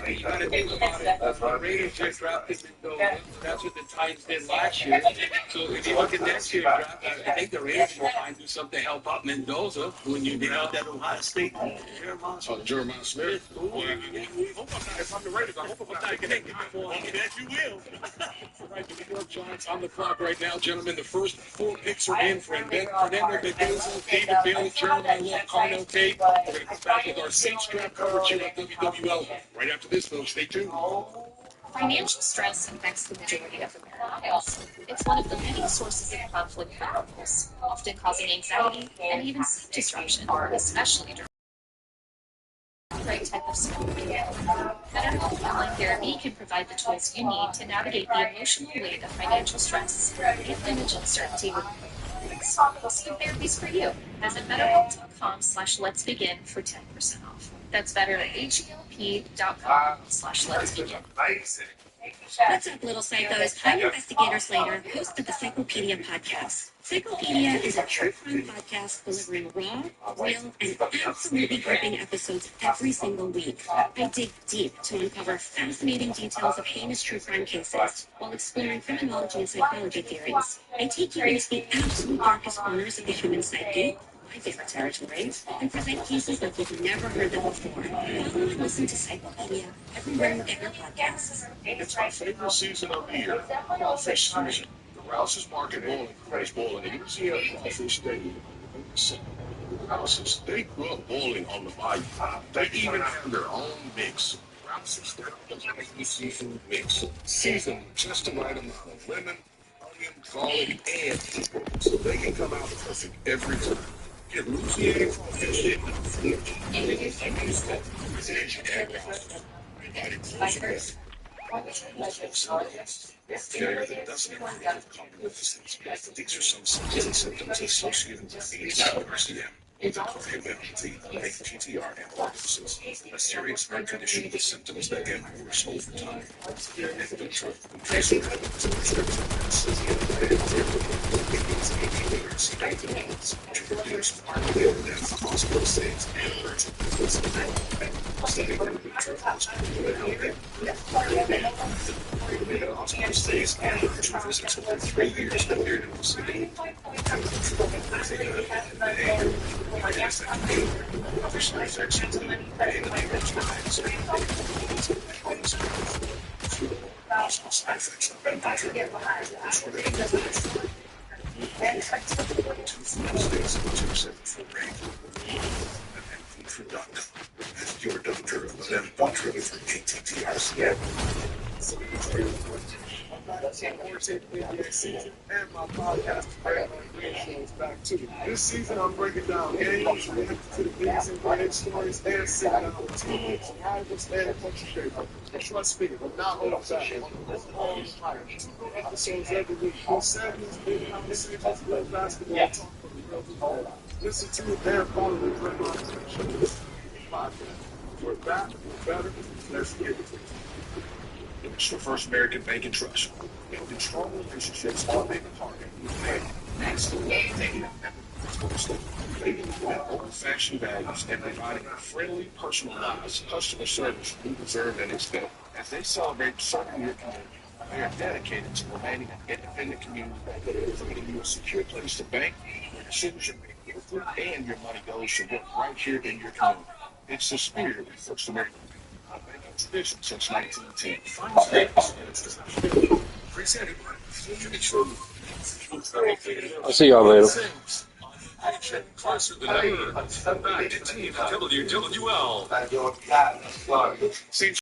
S17: you got to think about it. The Raiders just drafted Mendoza. That's what the Titans did last year. So if you look at next year's draft, I think the Raiders will try and do something to help out Mendoza when you have that Ohio State Jeremiah Smith. If I'm the Raiders, I hope I'm not getting that you will. Right, the New York Giants on the clock right now, gentlemen. The first 4 picks are in for Fernando Mendoza, David Bailey, Jeremiah Love, Carnell Tate. We're going to come back with our Saints draft coverage here at WWL. Right after this, folks, stay tuned.
S18: Financial stress affects the majority of Americans. It's one of the many sources of conflict for couples, often causing anxiety and even sleep disruption, especially during the right type of support. BetterHelp Online Therapy can provide the tools you need to navigate the emotional weight of financial stress and manage uncertainty with confidence. See if therapy's for you. Visit BetterHelp.com/Let's Begin for 10% off. That's BetterHelp.com/Let's Begin.
S13: What's up, little psychos? I'm Investigator Slater, host of the Psychopedia podcast. Psychopedia is a true crime podcast delivering raw, real, and absolutely gripping episodes every single week. I dig deep to uncover fascinating details of heinous true crime cases while exploring criminology and psychology theories. I take you into the absolute darkest corners of the human psyche, my favorite territory, and present cases like you've never heard them before. Follow and listen to Psychopedia everywhere you get your podcasts.
S12: It's my favorite season of the year, crawfish season. The Rouse's Market Bowling is bowling in Louisiana Crawfish Stadium. Rouse's, they grew up bowling on the bayou. They even have their own mix. Rouse's, their seafood mix. Seasoned just the right amount of lemon, onion, garlic, and pepper, so they can come out perfect every time. Get Louisiana Crawfish in failure that doesn't involve competencies. These are some signs and symptoms associated with ATRCM, the cardiomyopathy, ATTR amyloidosis, a serious heart condition with symptoms that get worse over time. If the drug nutrition habits and restricted medicines to reduce heart-related death, hospital stays, and urgent visits. Study hospital stays and urgent visits over 3 years compared to placebo. Additional effects include pain and possible side effects of Ask your doctor about Benbutra for ATTRCM.
S2: NBA season, and my podcast, Brand Green Show, is back too. This season, I'm breaking down games, reacting to the biggest and greatest stories, and sitting down with teammates, rivals, and country people. Trust me, I'm not holding back. On the fire. 2 episodes every week. We'll segments, big conversations, real basketball talk for the real people. Listen to it and follow the Brand Green Show. Podcast. We're back, we're better, let's get it.
S5: It's the First American Bank and Trust. Building strong relationships all day apart. Next, anything leading with old-fashioned values and providing a friendly, personalized customer service you deserve and expect. As they celebrate serving your community, they are dedicated to remaining an independent community, providing you a secure place to bank, where decisions are made quickly, and your money goes to work right here in your community. It's the spirit of First American Banking tradition since 1910.
S15: I'll see y'all later.
S16: Closer than ever. Back to Team WWL.